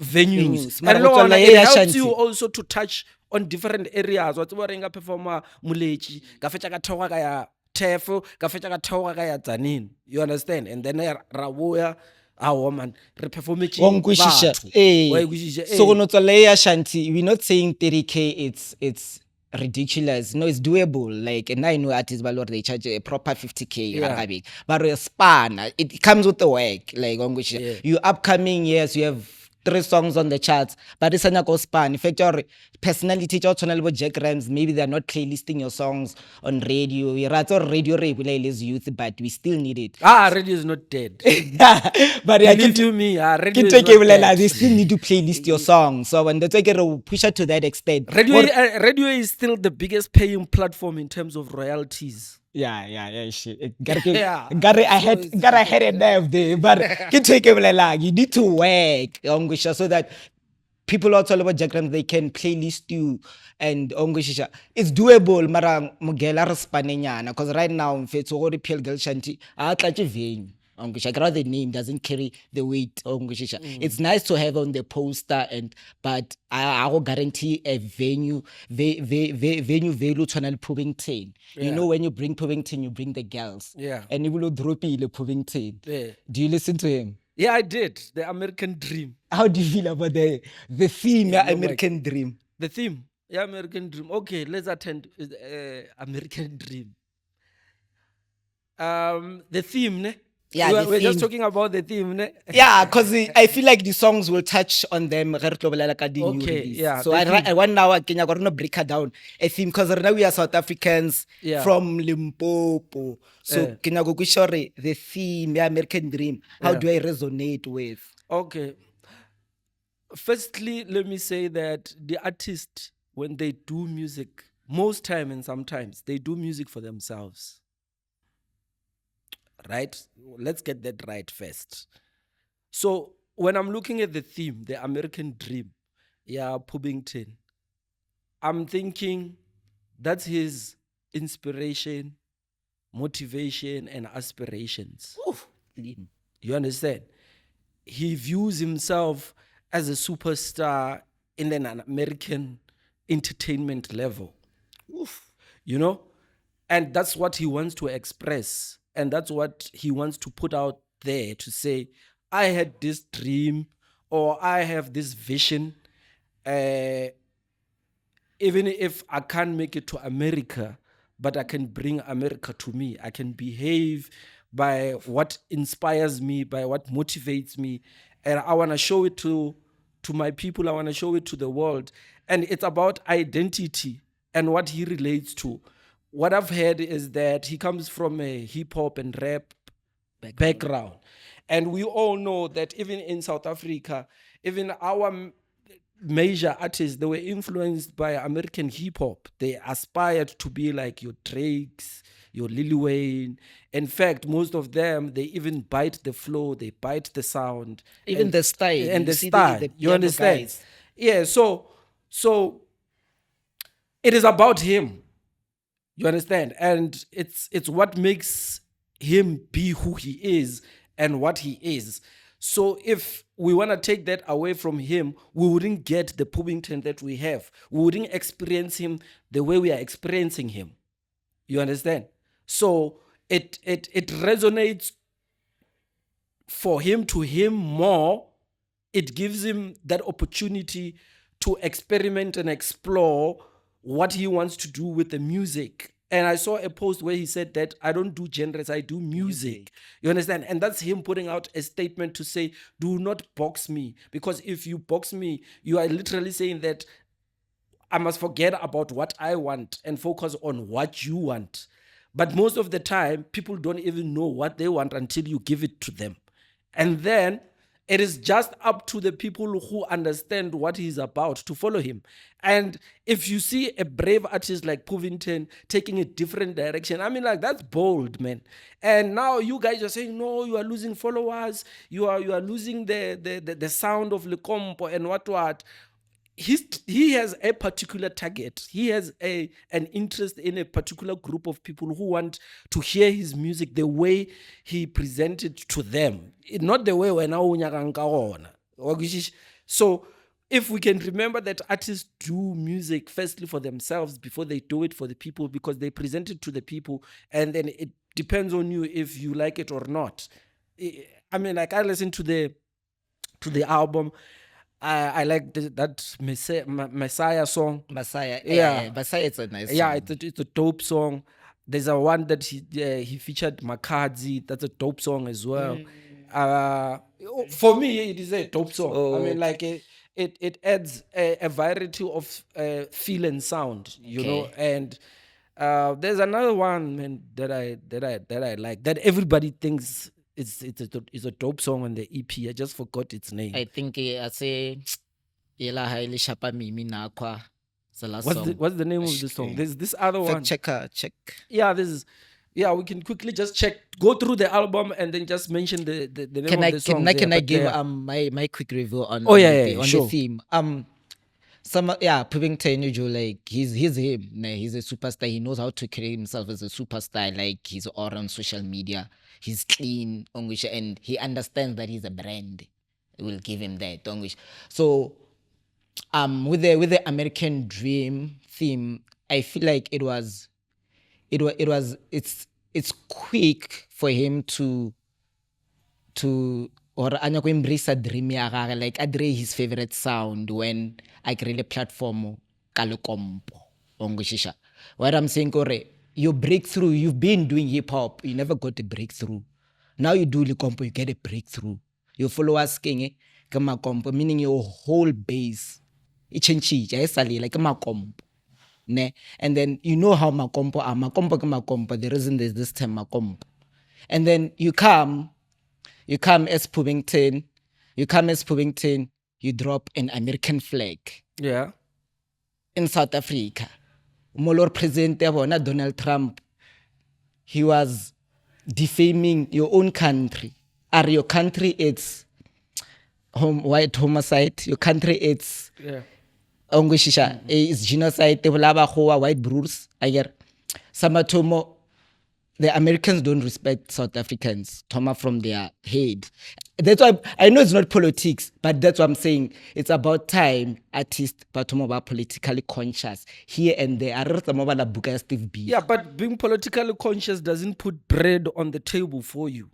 venues. Mara And lo motswalle gona, e it ya helps you Shanti. also to touch on different areas. Wa tseba re nka performa Moletši ka fetša ka theoga ka ya Tefo, ka fetša ka theoga ka ya Tzaneen. You understand? And then ra boya man re performetše Wa nkwešiša, batho. Wa e kwešiša, so go no tswalle e ya Shanti, we're not saying 30k it's ridiculous. No, it's doable. Like, and I know artists but they charge a proper 50k, Yeah. but a span, it comes with the work. Like, Yeah. you upcoming, yes, you have 3 songs on the charts, but it's a span. In fact, your personality, your channel with Jack Rams, maybe they're not playlisting your songs on radio. You're right, or radio is youth, but we still need it. Radio is not dead. But yeah, Believe you me, radio ke is ntho e ke not bolela, dead. they still need to playlist your songs. So when that's why I push it to that extent. Radio is still the biggest paying platform in terms of royalties. Yeah, shit. Yeah. I had a nerve there, but you need to work, Ongusha, so that people also about Jack Rams, they can playlist you and Ongusha. It's doable, mara mugela respanenyana, because right now, in fact, so Pale Girl Shanti, I like a vein. The name doesn't carry the weight. It's nice to have on the poster, but I will guarantee a venue value channel Puvington. You know, when you bring Puvington, you bring the girls. Yeah. And you will drop Puvington. Yeah. Do you listen to him? Yeah, I did. The American Dream. How do you feel about the theme, American Dream? The theme. Yeah, American Dream. Okay, let's attend American Dream. The theme, ne? Yeah, we're just talking about the theme, ne? Yeah, because I feel like the songs will touch on them. Okay, yeah, So the I want now Kenya going to break her down a theme because now we are South Africans from Limpopo. So Kenya go the theme, the American Dream. How do I resonate with? Okay. Firstly, let me say that the artist, when they do music, most time and sometimes they do music for themselves. Right? Let's get that right first. So when I'm looking at the theme, the American Dream, Pubington, I'm thinking that's his inspiration, motivation, and aspirations. You understand? He views himself as a superstar in an American entertainment level. You know? And that's what he wants to express. And that's what he wants to put out there to say, I had this dream or I have this vision. Even if I can't make it to America, but I can bring America to me. I can behave by what inspires me, by what motivates me. And I want to show it to my people. I want to show it to the world. And it's about identity and what he relates to. What I've heard is that he comes from a hip hop and rap background. And we all know that even in South Africa, even our major artists, they were influenced by American hip hop. They aspired to be like your Drakes, your Lil Wayne. In fact, most of them, they even bite the flow, they bite the sound. Even the style. And the see style. the You understand? guys. Yeah, so it is about him. You understand? And it's what makes him be who he is and what he is. So if we want to take that away from him, we wouldn't get the Pubington that we have. We wouldn't experience him the way we are experiencing him. You understand? So it resonates for him more. It gives him that opportunity to experiment and explore what he wants to do with the music. And I saw a post where he said that I don't do genres, I do music. You understand? And that's him putting out a statement to say, do not box me. Because if you box me, you are literally saying that I must forget about what I want and focus on what you want. But most of the time, people don't even know what they want until you give it to them. And then It is just up to the people who understand what he's about to follow him. And if you see a brave artist like Puvington taking a different direction, I mean, like, that's bold, man. And now you guys are saying, no, you are losing followers, you are losing the sound of Lekompo and what. He has a particular target. He has an interest in a particular group of people who want to hear his music the way he presented to them, not the way when so if we can remember that artists do music firstly for themselves before they do it for the people, because they present it to the people, and then it depends on you if you like it or not. I mean, like, I listened to the album. I like that Messiah song. Messiah. Yeah. Messiah, it's a nice song. Yeah, it's a dope song. There's a one that he featured Makadzi. That's a dope song as well. For me, it is a dope song. I mean, like, it adds a variety of feel and sound, you know. And there's another one, man, that I like, that everybody thinks it's a dope song on the EP. I just forgot its name. I think I say Yela Haile Shapa Mimi Nakwa. It's the last song. What's the name of the song? There's this other one. Check. Yeah, we can quickly just go through the album and then just mention the name of the song. Can I give my quick review on sure. the theme? Puvington, like, he's him. He's a superstar. He knows how to create himself as a superstar. Like, he's all on social media. He's clean, and he understands that he's a brand. We'll give him that, So, with the American Dream theme, I feel like it's quick for him to or anya go embrace a dream ya gagwe, like a dre his favorite sound when I create a platform ka Lekompo. What I'm saying, Kore, your breakthrough, you've been doing hip hop, you never got a breakthrough. Now you do Lekompo, you get a breakthrough. Your followers king Makompo, meaning your whole base. It changes, like Makompo. Ne? And then you know how Makompo are. Makompo, the reason there's this term Makompo. And then you come as Puvington, you drop an American flag. Yeah. In South Africa. Molor President Donald Trump, he was defaming your own country. Or your country, it's white homicide. Your country, it's it's genocide. White Bruce. Samatomo. The Americans don't respect South Africans, Toma, from their head. That's why I know it's not politics, but that's what I'm saying. It's about time artists, but Toma, are politically conscious here and there. Yeah, but being politically conscious doesn't put bread on the table for you.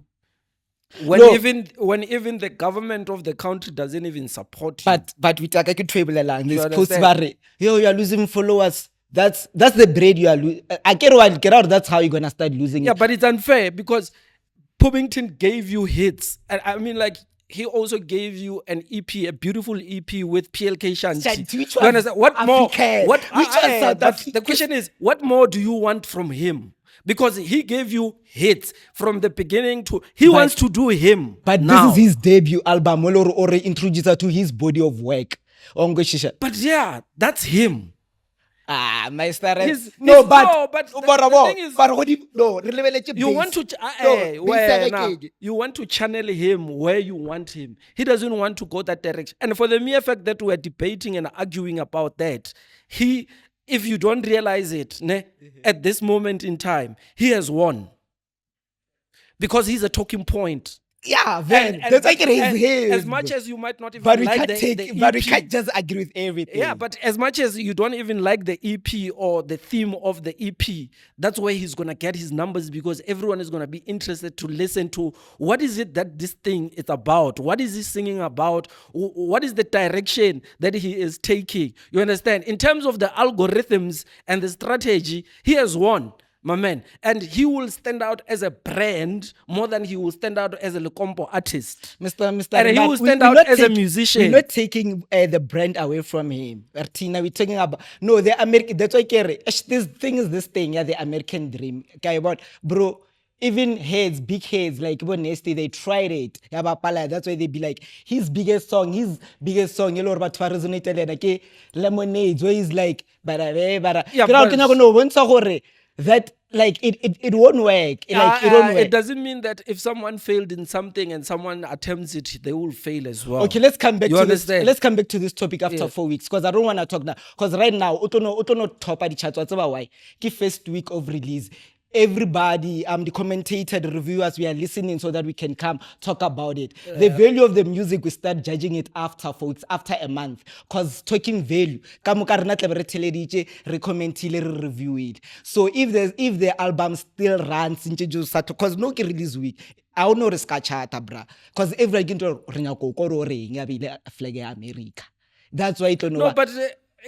When even the government of the country doesn't even support you. But we take a table along. You are losing followers. That's the bread you are losing. Get out. That's how you're gonna start losing. Yeah, but it's unfair because Puvington gave you hits, and I mean, like, he also gave you an EP, a beautiful EP with PLK Shanti. What more? The question is, what more do you want from him? Because he gave you hits from the beginning to. He wants to do him. But now. This is his debut album. Or introduce her to his body of work. But yeah, that's him. My star. The thing is, you want to channel him where you want him. He doesn't want to go that direction. And for the mere fact that we're debating and arguing about that, if you don't realize it, at this moment in time, he has won. Because he's a talking point. Yeah, man. That's like it is him. As much as you might not even like the EP. But we can't just agree with everything. Yeah, but as much as you don't even like the EP or the theme of the EP, that's where he's going to get his numbers, because everyone is going to be interested to listen to what is it that this thing is about? What is he singing about? What is the direction that he is taking? You understand? In terms of the algorithms and the strategy, he has won. My man, and he will stand out as a brand more than he will stand out as a Lekompo artist. Mr. And he will stand out as a musician. We're not taking the brand away from him. Artina, we're talking about the American. That's why this thing is this thing. Yeah, the American dream. Okay, but bro, even heads, big heads like Ibo Nasty, they tried it. Yabapala, that's why they be like, his biggest song, you know about resonate like Lemonades, where he's like, Yeah, that like it won't work. Like it won't work. It doesn't mean that if someone failed in something and someone attempts it, they will fail as well. Okay, let's come back You to this. understand? Let's come back to this topic after Yeah. 4 weeks because I don't want to talk now. Because right now, Utono top at the chat. What's about why? Ki first week of release. Everybody, the commentator, the reviewers, we are listening so that we can come talk about it. The value of the music, we start judging it after 4 weeks, after a month. Because talking value, review it. So if the album still runs into because no release week, I don't know risk chata, bra. Because every ginto ringa kokoro ring flag America. That's why it don't know. No, but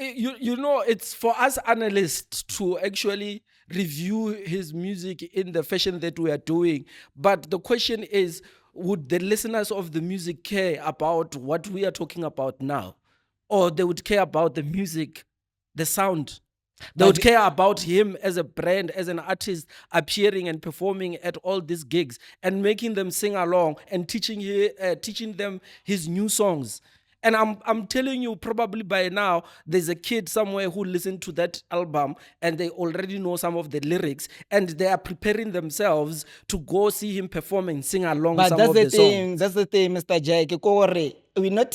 you know, it's for us analysts to actually review his music in the fashion that we are doing. But the question is, would the listeners of the music care about what we are talking about now? Or they would care about the music, the sound? They would care about him as a brand, as an artist, appearing and performing at all these gigs and making them sing along and teaching them his new songs. And I'm telling you, probably by now, there's a kid somewhere who listened to that album and they already know some of the lyrics and they are preparing themselves to go see him perform and sing along But some that's of the the thing. songs. That's the thing, Mr. Jack. We're not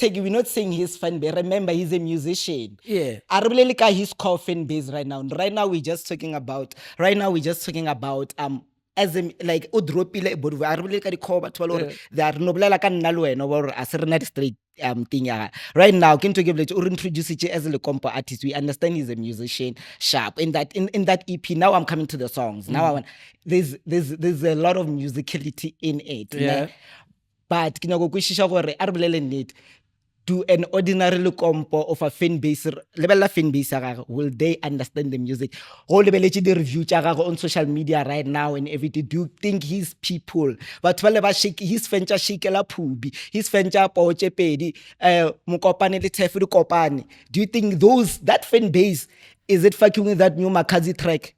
saying he's fan base. Remember, he's a musician. Yeah. I really like his core fan base right now. Right now, we're just talking about as a like udropile bodu. I really like the core, but they are no like a nalwe no or a certain straight thing. Right now, can to give like or introduce it as a compo artist. We understand he's a musician, sharp. In that EP, now I'm coming to the songs. Now there's a lot of musicality in it. Yeah. Ne? But do an ordinary compo of a fan base will they understand the music? All the review on social media right now and everything. Do you think his people but his venture shikela pubi, his venture poche pedi, mukopane le tefu kopane? Do you think that fan base is it fucking with that new Makazi track?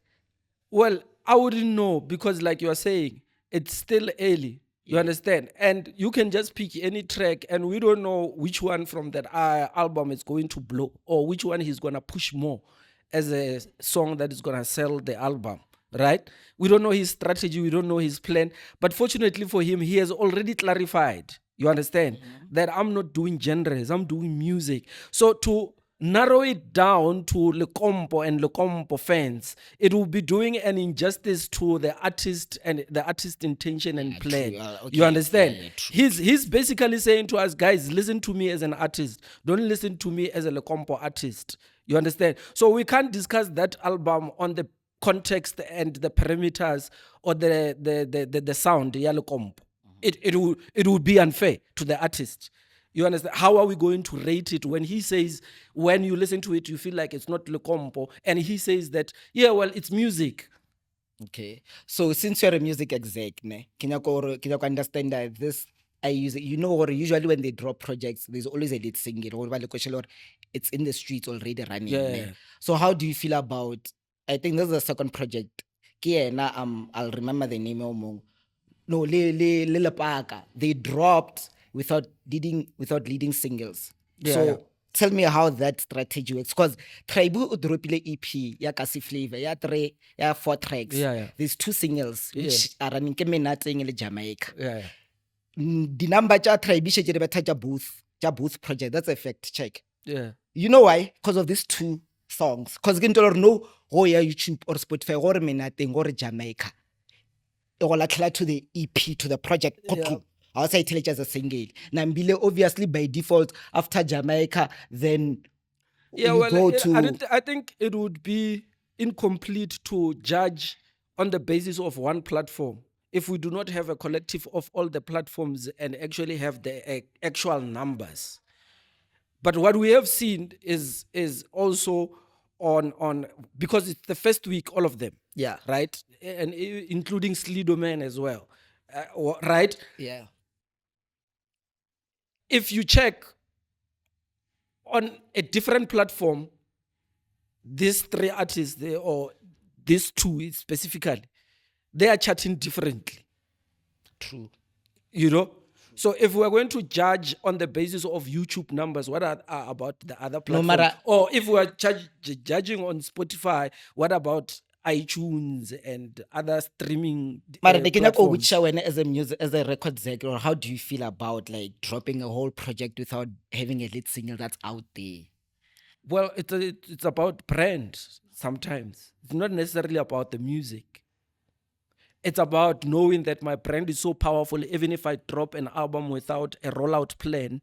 Well, I wouldn't know because, like you are saying, it's still early. You understand? And you can just pick any track, and we don't know which one from that album is going to blow or which one he's going to push more as a song that is going to sell the album, right? We don't know his strategy. We don't know his plan. But fortunately for him, he has already clarified, you understand, that I'm not doing genres, I'm doing music. So to narrow it down to Le Compo and Le Compo fans, it will be doing an injustice to the artist and the artist's intention and plan. Okay. You understand? Yeah, true. He's basically saying to us, guys, listen to me as an artist. Don't listen to me as a Le Compo artist. You understand? So we can't discuss that album on the context and the parameters or the sound, yeah, Le Compo. It would be unfair to the artist. You understand? How are we going to rate it when he says, when you listen to it, you feel like it's not Le Compo, and he says that, yeah, well, it's music. Okay. So since you're a music exec, can you understand that this I use it, or usually when they drop projects, there's always a lead single or it's in the streets already running. Yeah. Ne? So how do you feel about I think this is the second project. I'll remember the name of no Le Paka. They dropped without leading singles. Yeah, So yeah. tell me how that strategy works. Because Tribu udropile EP, ya Kasi Flavor, ya 4 tracks. Yeah, yeah. There's 2 singles which are running in Jamaica. Yeah. The number ja Tribu booth project. That's a fact check. Yeah. You know why? Because of these 2 songs. Because you can know YouTube or Spotify or Menate or Jamaica. Or like to the EP, to the project. Yeah. I'll say tell it as a single. Nambile, obviously by default, after Jamaica, then Yeah, you well, go to I think it would be incomplete to judge on the basis of one platform if we do not have a collective of all the platforms and actually have the actual numbers. But what we have seen is also on because it's the first week, all of them. Yeah. Right? And including Slido Man as well. Right? Yeah. If you check on a different platform, these 3 artists or these 2 specifically, they are charting differently. True. You know? So if we're going to judge on the basis of YouTube numbers, what are about the other platforms? matter- Or if we're judging on Spotify, what about iTunes and other streaming Mara they cannot platforms? when as a record exec, or how do you feel about like dropping a whole project without having a lead single that's out there? Well, it's about brand sometimes. It's not necessarily about the music. It's about knowing that my brand is so powerful. Even if I drop an album without a rollout plan,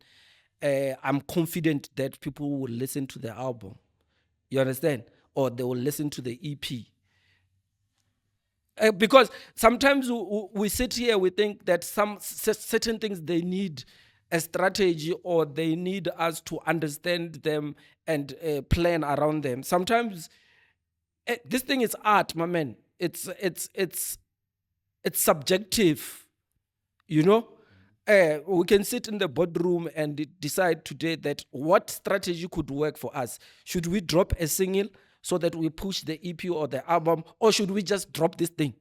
I'm confident that people will listen to the album. You understand? Or they will listen to the EP. Because sometimes we sit here, we think that some certain things they need a strategy, or they need us to understand them and plan around them. Sometimes this thing is art, my man. It's subjective, you know. We can sit in the boardroom and decide today that what strategy could work for us. Should we drop a single so that we push the EP or the album, or should we just drop this thing?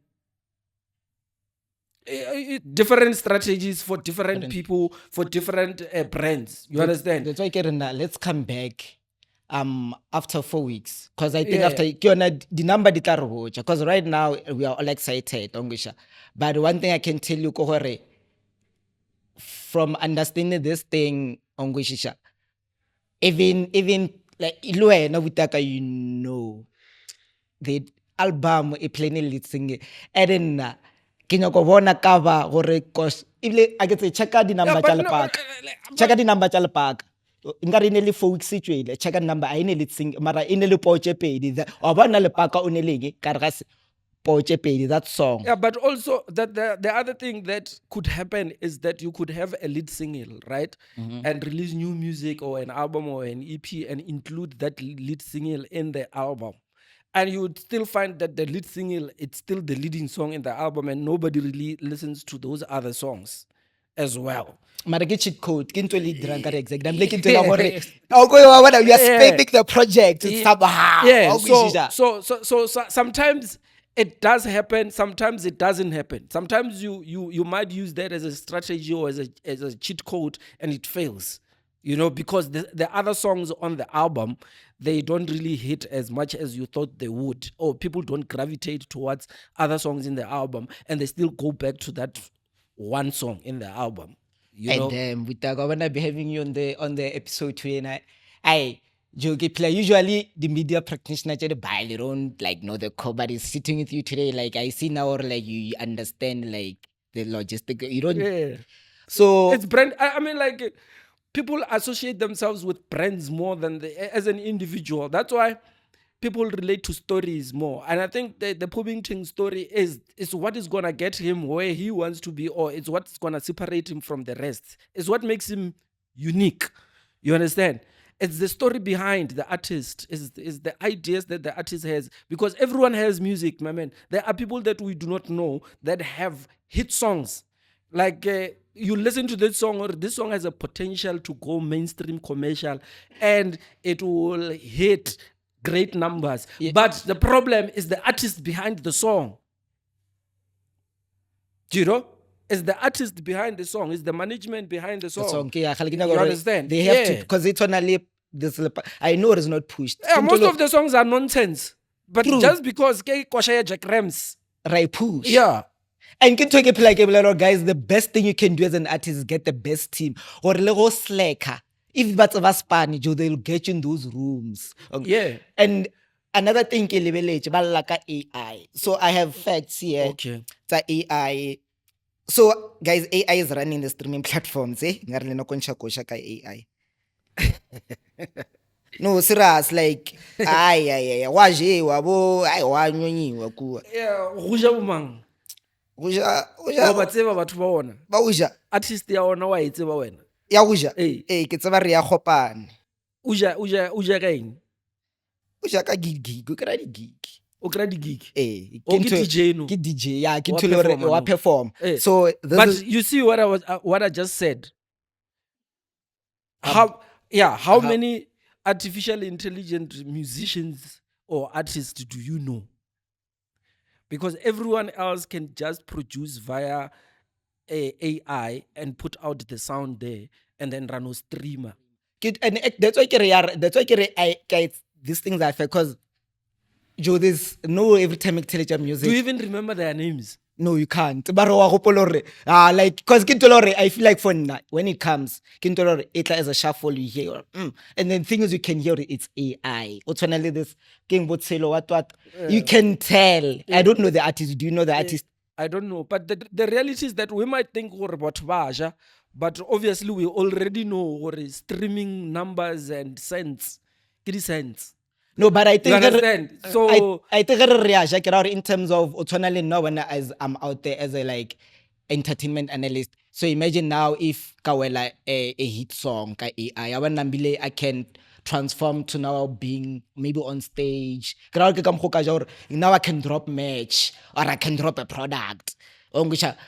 Different strategies for different people, for different brands. You understand? That's why Kerena, let's come back after 4 weeks, because I think Yeah. after the number because right now we are all excited, Ongisha. But one thing I can tell you, Kohore, from understanding this thing, Ongisha, even like Iluena Witaka, you know, the album e plain lead singer, and then ke nyaka go bona cover gore cause ebile a ke tse checka di number tsa lepaka, checka di number tsa lepaka nkare ne le 4 weeks tswele, checka di number a ine le sing mara ine le poche pedi wa bona lepaka o ne leng ka re ga se poche pedi that song. Yeah, but also that the other thing that could happen is that you could have a lead single, right? And release new music or an album or an EP and include that lead single in the album. And you would still find that the lead single, it's still the leading song in the album, and nobody really listens to those other songs as well. Mara ke cheat code ke ntwe le dirang ka re exact I'm like into la gore o go wa bona we are spending the project it's somehow. Yeah, Okwisisa. so sometimes it does happen, sometimes it doesn't happen. Sometimes you might use that as a strategy or as a cheat code, and it fails. You know, because the other songs on the album, they don't really hit as much as you thought they would, or people don't gravitate towards other songs in the album, and they still go back to that one song in the album. You know? And with that, I wanna be having you on the episode 2, and I joke play. Usually the media practitioner they buy their own like know the core, but is sitting with you today. Like I see now, or like you understand like the logistic. You don't. Yeah. So It's brand. I mean, like people associate themselves with brands more than as an individual. That's why people relate to stories more. And I think the Pubington story is what is gonna get him where he wants to be, or it's what's gonna separate him from the rest. It's what makes him unique. You understand? It's the story behind the artist, is the ideas that the artist has. Because everyone has music, my man. There are people that we do not know that have hit songs. Like you listen to this song, or this song has a potential to go mainstream commercial, and it will hit great numbers. Yeah. But the problem is the artist behind the song. Do you know? It's the artist behind the song. It's the management behind the song. song, yeah, You understand? They have to Yeah. because it's on a lip. This I know it's not pushed. Yeah, most of the songs are nonsense. But True. just because ke Koshaya Jack Rams. right push. Yeah. And can take a guys, the best thing you can do as an artist is get the best team. Or lego slacker. If that's a Spanish, they'll get you in those rooms. Yeah. And another thing, like AI. So I have facts here. Okay. It's AI. So guys, AI is running the streaming platforms. Ngarle no koncha kosha ka AI. No, serious, like ay waje wabo ay wa nyonyiwa kuwa. Yeah, Ruja Umang. Uja Ba tseba batho ba ona. ba uja Artist ya ona wa e tseba wena. ya uja Eh. ke tseba re ya khopane. Uja ka eng? Uja ka gig o kra di gig. O kry di gig. Ke O ke ntho- DJ no? ke DJ ya ke Wa ntho le hore performer wa no? perform. Eh, So this But is you see what I just said. How many artificial intelligent musicians or artists do you know? because everyone else can just produce via AI and put out the sound there and then run a streamer. And that's why these things are fair because Joe, there's no every time I tell you music. Do you even remember their names? No, you can't. But like, cause I feel like when it comes, it as a shuffle you hear, and then things you can hear it's AI. Automatically this king what you can tell. I don't know the artist. Do you know the artist? I don't know, but the reality is that we might think we're about Baja, but obviously we already know what is streaming numbers and cents. Kitty cents. No, but I think You understand? So I think in terms of autonomy now when as I'm out there as a like entertainment analyst. So imagine now if Kawela a hit song ka AI, I can transform to now being maybe on stage. Now I can drop merch or I can drop a product.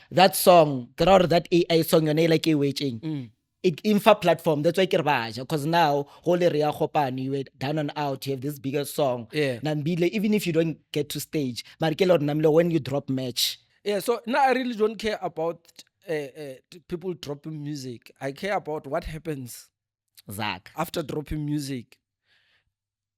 That song, that AI song, you're like a waiting. It info platform, that's why because now holy rea hopani, you were down and out, you have this bigger song. Yeah. Nambile, even if you don't get to stage, when you drop match. yeah, so now I really don't care about people dropping music. I care about what happens Zach. after dropping music.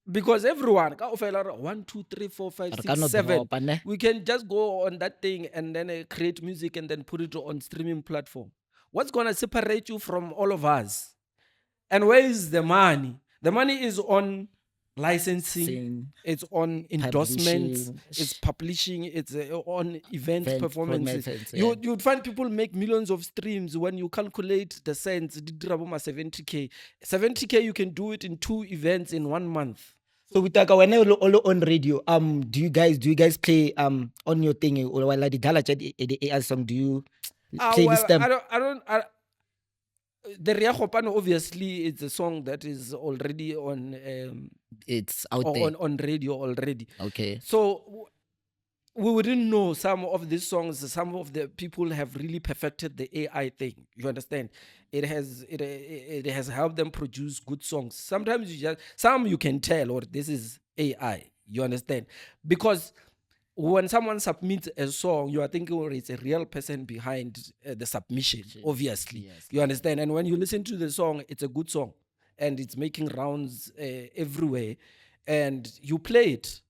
Because everyone, 1, 2, 3, 4, 5, 6, 7, we can just go on that thing and then create music and then put it on streaming platform. What's going to separate you from all of us? And where is the money? The money is on licensing, it's on endorsements, it's publishing, it's on event performances. You'd find people make millions of streams when you calculate the cents, 70K. 70K, you can do it in 2 events in 1 month. So we talk when all on radio. Do you guys play on your thing or like the AI song? Do you play this time? I don't. The Ria Khopano, obviously, it's a song that is already on. It's out there on radio already. Okay. So we wouldn't know some of these songs. Some of the people have really perfected the AI thing. You understand? It has helped them produce good songs. Sometimes you can tell, or this is AI. You understand? Because when someone submits a song, you are thinking, well, it's a real person behind the submission, obviously. Yes. You understand? And when you listen to the song, it's a good song. And it's making rounds everywhere. And you play it.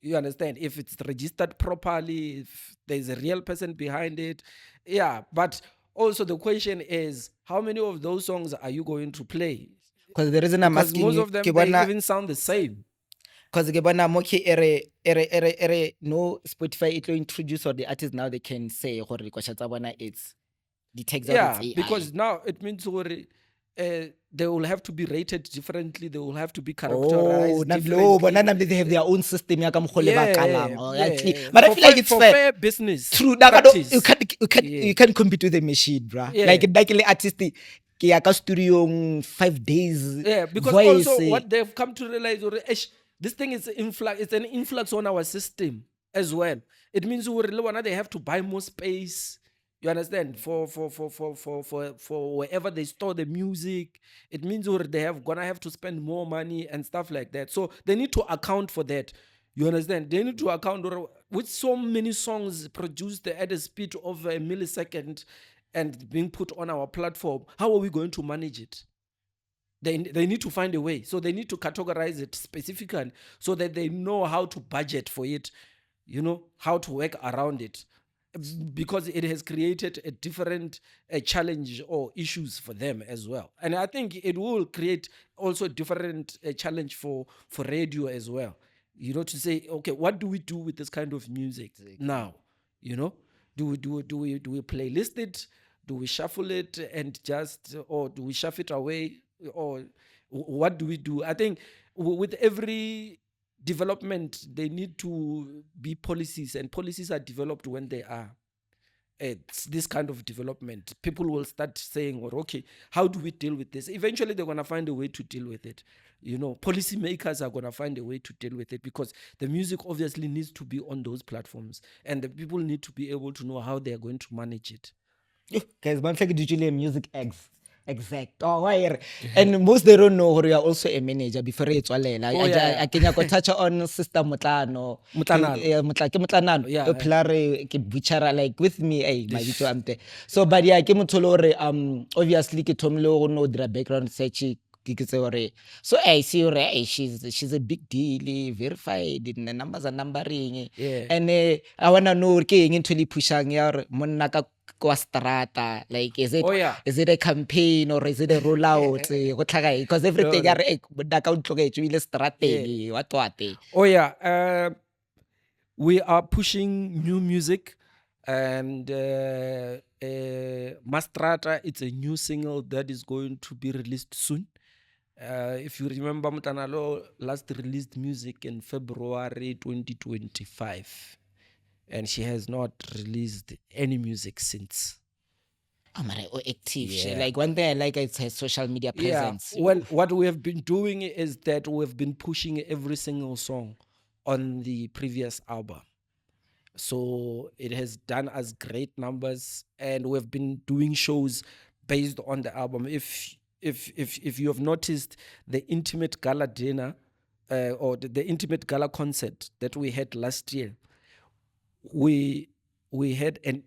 You understand? If it's registered properly, if there's a real person behind it. Yeah. But also the question is, how many of those songs are you going to play? Because the reason I'm asking most of them, they even sound the same. Because no Spotify it will introduce or the artists now they can say it's detects yeah, because now it means they will have to be rated differently, they will have to be characterized differently. But they have their own system. Yeah. But I feel like it's for fair. fair business. True, you can't compete with the machine, bruh. Yeah. Like the artist studio 5 days. Yeah, because voice, also what they've come to realize, this thing is it's an influx on our system as well. It means they have to buy more space. You understand? For wherever they store the music, it means gonna have to spend more money and stuff like that. So they need to account for that. You understand? They need to account with so many songs produced at a speed of a millisecond and being put on our platform. How are we going to manage it? They need to find a way. So they need to categorize it specifically so that they know how to budget for it, how to work around it. Because it has created a different challenge or issues for them as well. And I think it will create also a different challenge for radio as well. To say, okay, what do we do with this kind of music now? Do we playlist it? Do we shuffle it and or do we shuffle it away? Or what do we do? I think with every development, they need to be policies, and policies are developed when they are this kind of development. People will start saying, well, okay, how do we deal with this? Eventually, they're going to find a way to deal with it. Policy makers are going to find a way to deal with it because the music obviously needs to be on those platforms, and the people need to be able to know how they're going to manage it. Guys, man, like usually music eggs. Exact. Oh, why? And most they don't know you are also a manager before it's all. Oh, yeah. I can touch on Sister Mutlano. Mutlanalo. Ke Mutlanano. Yeah, Pilare ke butchera like with me. Hey, my video amte. So, but yeah, ke mutolore. Obviously ke thomile no dira background search. So I see her. She's a big deal, verified. The numbers are numbering. Yeah. And I wanna know ke eng ntho le pushang ya hore monna ka kwa strata, like is it Oh, yeah. is it a campaign or is it a rollout? Because everything No. are monna ka o ntlogetse o ile strateng what Oh, yeah. We are pushing new music, and Mastrata, it's a new single that is going to be released soon. If you remember, Mutanalo last released music in February 2025, and she has not released any music since. Oh my, active. Yeah. Like one thing I like is her social media presence. Yeah. Well, what we have been doing is that we've been pushing every single song on the previous album. So it has done us great numbers, and we've been doing shows based on the album. If you have noticed the intimate gala dinner, or the intimate gala concert that we had last year, we had an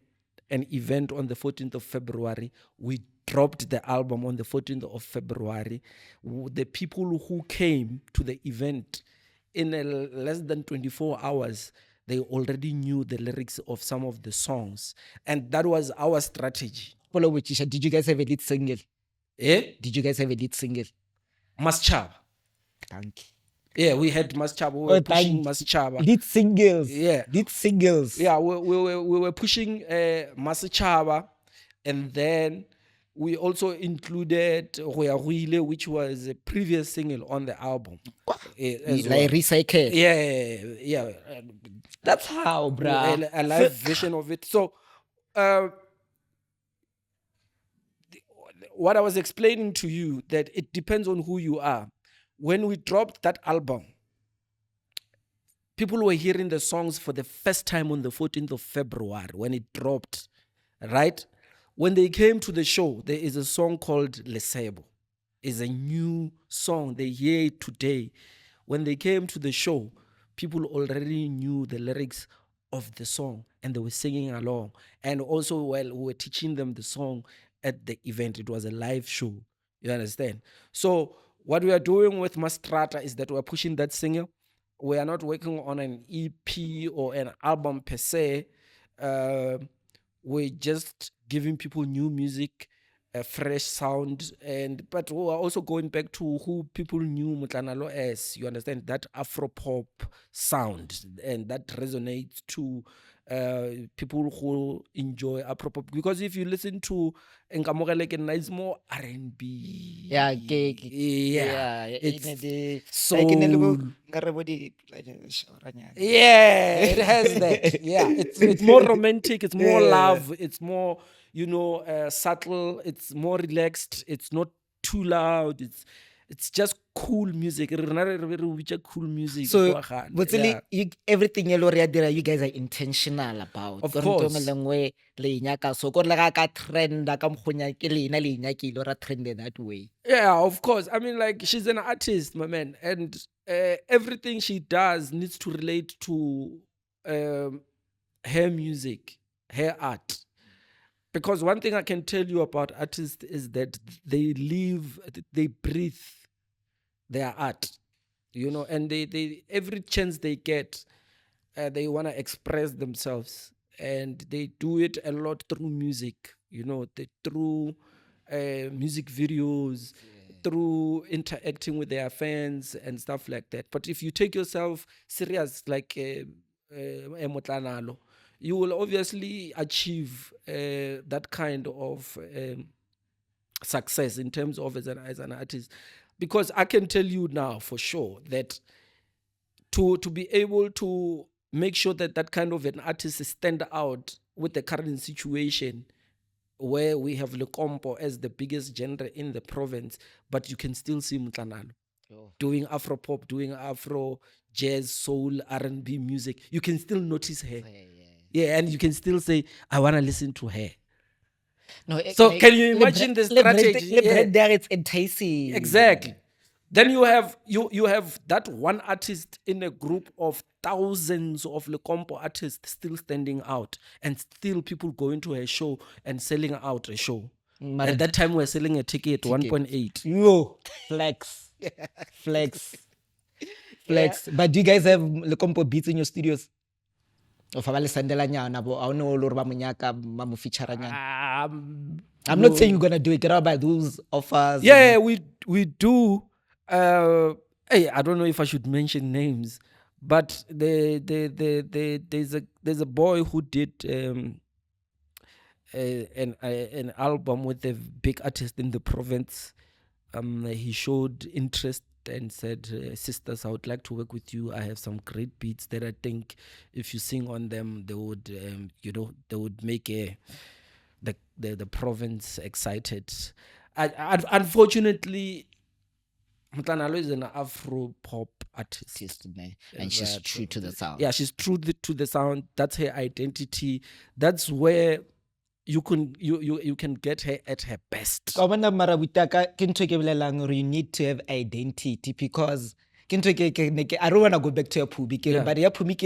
event on the 14th of February. We dropped the album on the 14th of February. The people who came to the event in less than 24 hours, they already knew the lyrics of some of the songs. And that was our strategy. Follow with Chisha. Did you guys have a lead single? Eh? Did you guys have a lead single? Maschaba. Thank you. Yeah, we had Maschaba. We were pushing Maschaba. Lead singles. Yeah. Lead singles. Yeah, we were pushing Masichaba, and then we also included Huile, which was a previous single on the album. As well. Like recycle. Yeah. That's how, bruh. A live version of it. So, what I was explaining to you, that it depends on who you are. When we dropped that album, people were hearing the songs for the first time on the 14th of February when it dropped, right? When they came to the show, there is a song called Lesebo. It's a new song. They hear it today. When they came to the show, people already knew the lyrics of the song and they were singing along. And also, while we were teaching them the song at the event, it was a live show. You understand? So what we are doing with Mastrata is that we're pushing that single. We are not working on an EP or an album per se. We're just giving people new music, a fresh sound, but we are also going back to who people knew Mutlanalo as. You understand, that Afro pop sound, and that resonates to people who enjoy Afro pop. Because if you listen to Nkamogele Kenna, it's more R&B. Yeah, it's soul. Yeah, it has that. Yeah, it's more romantic. It's more love. It's more, subtle. It's more relaxed. It's not too loud. It's just cool music. Cool music. So, Yeah. but everything you guys are intentional about. Of course. So, trend that way. Yeah, of course. I mean, like, she's an artist, my man, and everything she does needs to relate to her music, her art. Because one thing I can tell you about artists is that they live, they breathe their art, and they every chance they get, they want to express themselves, and they do it a lot through music, through music videos, through interacting with their fans and stuff like that. But if you take yourself serious, like Mutlanalo, you will obviously achieve that kind of success in terms of as an artist. Because I can tell you now for sure that to be able to make sure that kind of an artist stand out with the current situation, where we have Lekompo as the biggest genre in the province, but you can still see Mutlanalo doing Afro pop, doing Afro jazz, soul, R&B music. You can still notice her. Yeah, and you can still say, I want to listen to her. No, So can you imagine the strategy? Le Yeah. bread there, it's enticing. Exactly. Then you have that one artist in a group of thousands of Lecompo artists still standing out, and still people going to a show and selling out a show. Mara- At that time, we're selling a ticket 1.8. Yo, flex, flex, flex. But do you guys have the compo beats in your studios? Of a sandela nyana, but I know Lord Bamunyaka, Mamu feature. I'm not saying you're gonna do it. Get out by those offers. Yeah, we do. Hey, I don't know if I should mention names, but there's a boy who did an album with a big artist in the province. He showed interest and said, "Sisters, I would like to work with you. I have some great beats that I think if you sing on them, they would, they would make the province excited." Unfortunately, Mtanalo is an Afro pop artist. And she's true to the sound. Yeah, she's true to the sound. That's her identity. That's where you can get her at her best. You need to have identity because I don't want to go back to your Pubi, Yeah. but your Pubi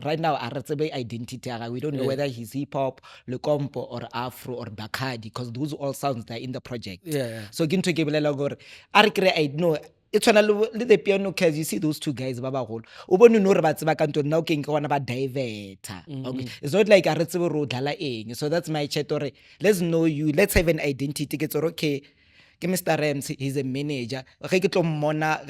right now identity. We don't know whether he's hip hop, Lecompo, or Afro or Bacardi, because those all sounds that are in the project. Yeah. So I know it's one of the piano case. You see those two guys, Baba Hole. Ubonu no rabatsi ba kanto now king one about diverter. Okay. It's not like a retsebo road ing. So that's my chat. Or let's know you. Let's have an identity. It's okay. Mr. Ramsey, he's a manager. Mona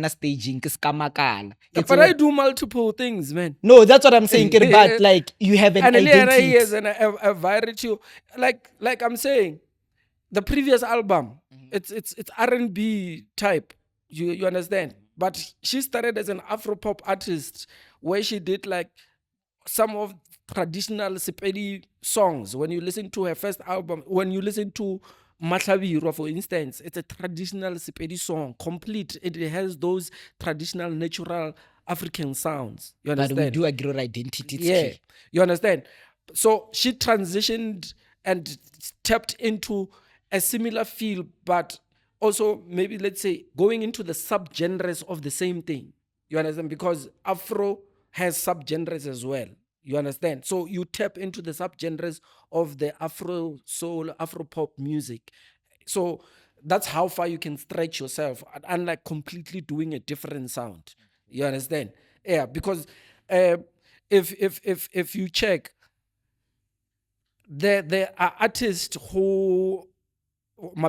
staging. But I do multiple things, man. No, that's what I'm saying. But like you have an And identity. he has a variety. Like I'm saying, the previous album, it's R&B type. You understand? But she started as an Afro pop artist where she did like some of traditional Sepedi songs. When you listen to her first album, when you listen to Matlabirwa, for instance, it's a traditional Sepedi song, complete. It has those traditional, natural African sounds. You understand? But we do agree on identity. Yeah, you understand? So she transitioned and tapped into a similar feel, but also maybe, let's say, going into the subgenres of the same thing. You understand? Because Afro has subgenres as well. You understand? So you tap into the subgenres of the Afro soul, Afro pop music. So that's how far you can stretch yourself, unlike completely doing a different sound. You understand? Yeah, because if you check, there are artists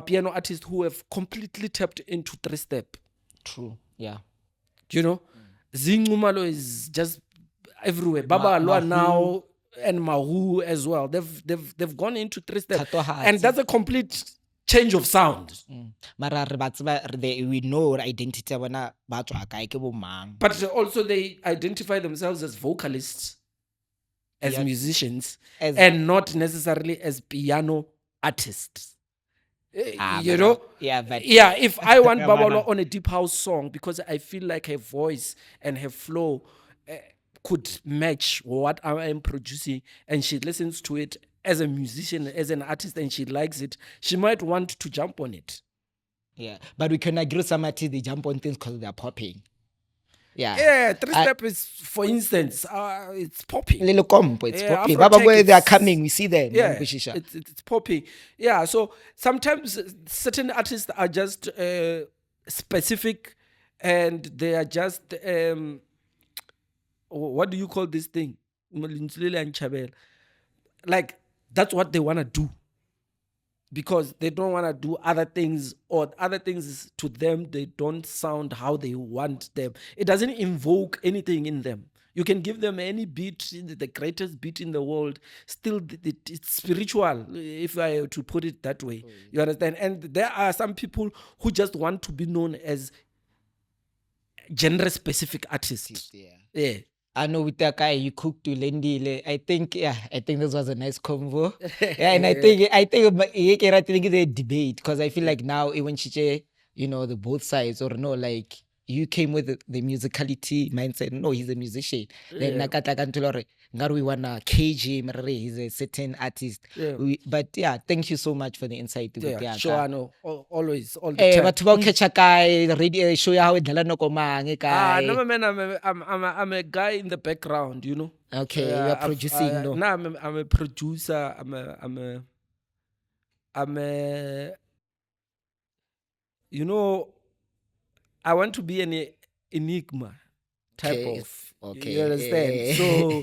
piano artists who have completely tapped into 3-step. True. Yeah. You know, Zingumalo is just everywhere. Baba Alwa now and Mahu as well. They've gone into 3-step, and that's a complete change of sound. We know identity. But also they identify themselves as vocalists, as musicians, and not necessarily as piano artists. You know? Yeah, but if I want Babalo on a deep house song because I feel like her voice and her flow could match what I am producing, and she listens to it as a musician, as an artist, and she likes it, she might want to jump on it. Yeah, but we can agree some artists, they jump on things because they're popping. Yeah, 3-step is, for instance, it's popping. Little compo, it's Yeah, popping. Afrotech, Baba, where they are it's- coming, we see them. Yeah, it's popping. Yeah, so sometimes certain artists are just specific, and they are just what do you call this thing? Like that's what they want to do, because they don't want to do other things, or other things to them they don't sound how they want them. It doesn't invoke anything in them. You can give them any beat, the greatest beat in the world, still it's spiritual, if I were to put it that way. You understand? And there are some people who just want to be known as genre specific artists. Yeah. I know with that guy you cooked to Lendile. I think this was a nice convo. Yeah, and I think it's a debate, because I feel like now even Chiche, the both sides, or no, like you came with the musicality mindset. No, he's a musician. Then Nakata Kantulore. Ngari we wanna KG Mrere, he's a certain artist. Yeah. But yeah, thank you so much for the insight. Yeah, sure, I know. Always, all the Eh, time. batho ba o catch-a kae, radio show ya hao e dlala nako mang, e Ah, kae? no, man, I'm a guy in the background, you know. Okay, you are I've- producing, no? No, I'm a producer. I'm a, you know, I want to be an enigma type Okay, of. okay. You understand? So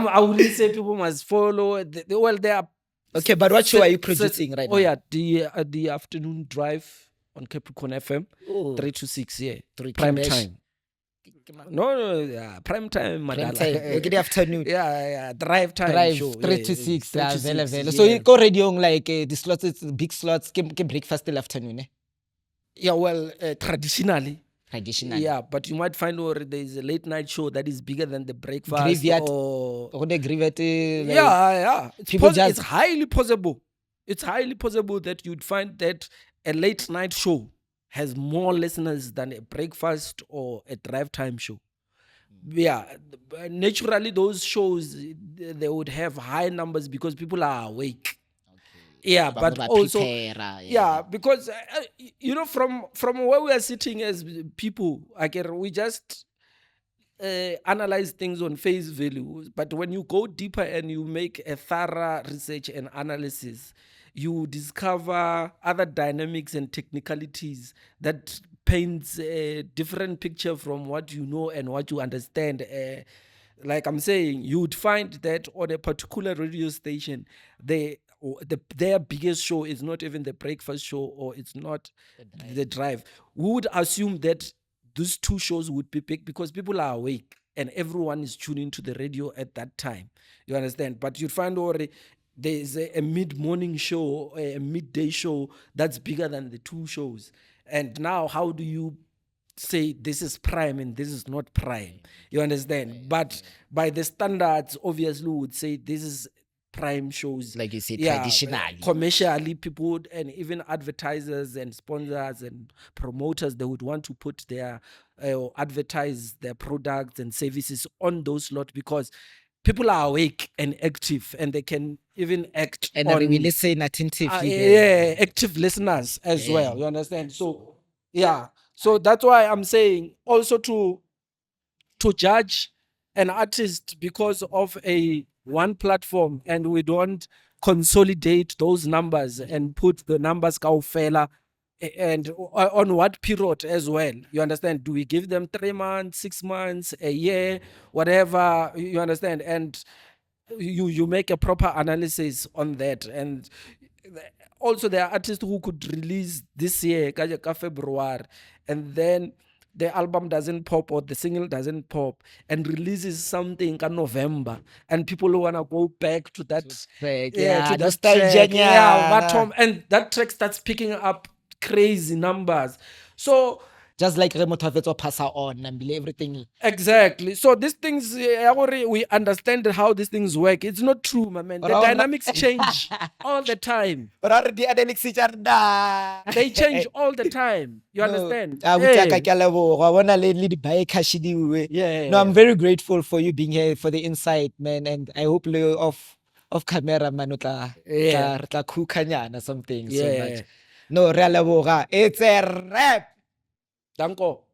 I wouldn't say people must follow. Well, they are. Okay, but what show are you set- producing right oh, now? yeah, the afternoon drive on Capricorn FM, Oh, 3 to 6, yeah. three Prime Kimbesh. time. No, yeah, prime time, Prime Madala. time. Okay, the afternoon. Yeah, drive time Drive show. 3 yeah, to 6, 3 to vele 6, vele. So yeah. you go radio like the slots, it's big slots, ke breakfast till afternoon, eh? Yeah, well, traditionally, Traditional. yeah, but you might find or there is a late night show that is bigger than the breakfast. Graveyard. Or Go the graveyard, like, yeah. It's, people just- it's highly possible. It's highly possible that you'd find that a late night show has more listeners than a breakfast or a drive time show. Yeah, naturally those shows they would have high numbers because people are awake. Yeah, Bangwe but ba also prepare, yeah, because you know from where we are sitting as people, we just analyze things on face value. But when you go deeper and you make a thorough research and analysis, you discover other dynamics and technicalities that paints a different picture from what you know and what you understand. Like I'm saying, you would find that on a particular radio station, their biggest show is not even the breakfast show or it's not the drive. We would assume that these two shows would be big because people are awake and everyone is tuning to the radio at that time. You understand? But you'd find already there's a mid-morning show, a midday show that's bigger than the two shows. And now how do you say this is prime and this is not prime? You understand? But by the standards, obviously we would say this is prime shows. like you said, Yeah, traditionally. commercially, people would, and even advertisers and sponsors and promoters, they would want to put their or advertise their products and services on those slots because people are awake and active and they can even act And on we listen attentively. yeah, active listeners as well. You understand? So yeah, so that's why I'm saying also to judge an artist because of a one platform and we don't consolidate those numbers and put the numbers kaufela and on what period as well. You understand? Do we give them 3 months, 6 months, a year, whatever? You understand? And you make a proper analysis on that. And also there are artists who could release this year ka February and then the album doesn't pop or the single doesn't pop and releases something in November and people want to go back to that Track, to yeah, that nostalgia, track. yeah. And that track starts picking up crazy numbers. So Just like remote or pass on and believe everything. exactly. So these things, we understand how these things work. It's not true, my man. The Around- dynamics change all the time. But already analytics each other. They change all the time. You understand? I would Hey. take a level. I want to lead by Kashidi. Yeah. No, I'm very grateful for you being here for the insight, man. And I hope off camera, man, Yeah. kukanyana something so Yeah. much. No, real it's a rap. Danko.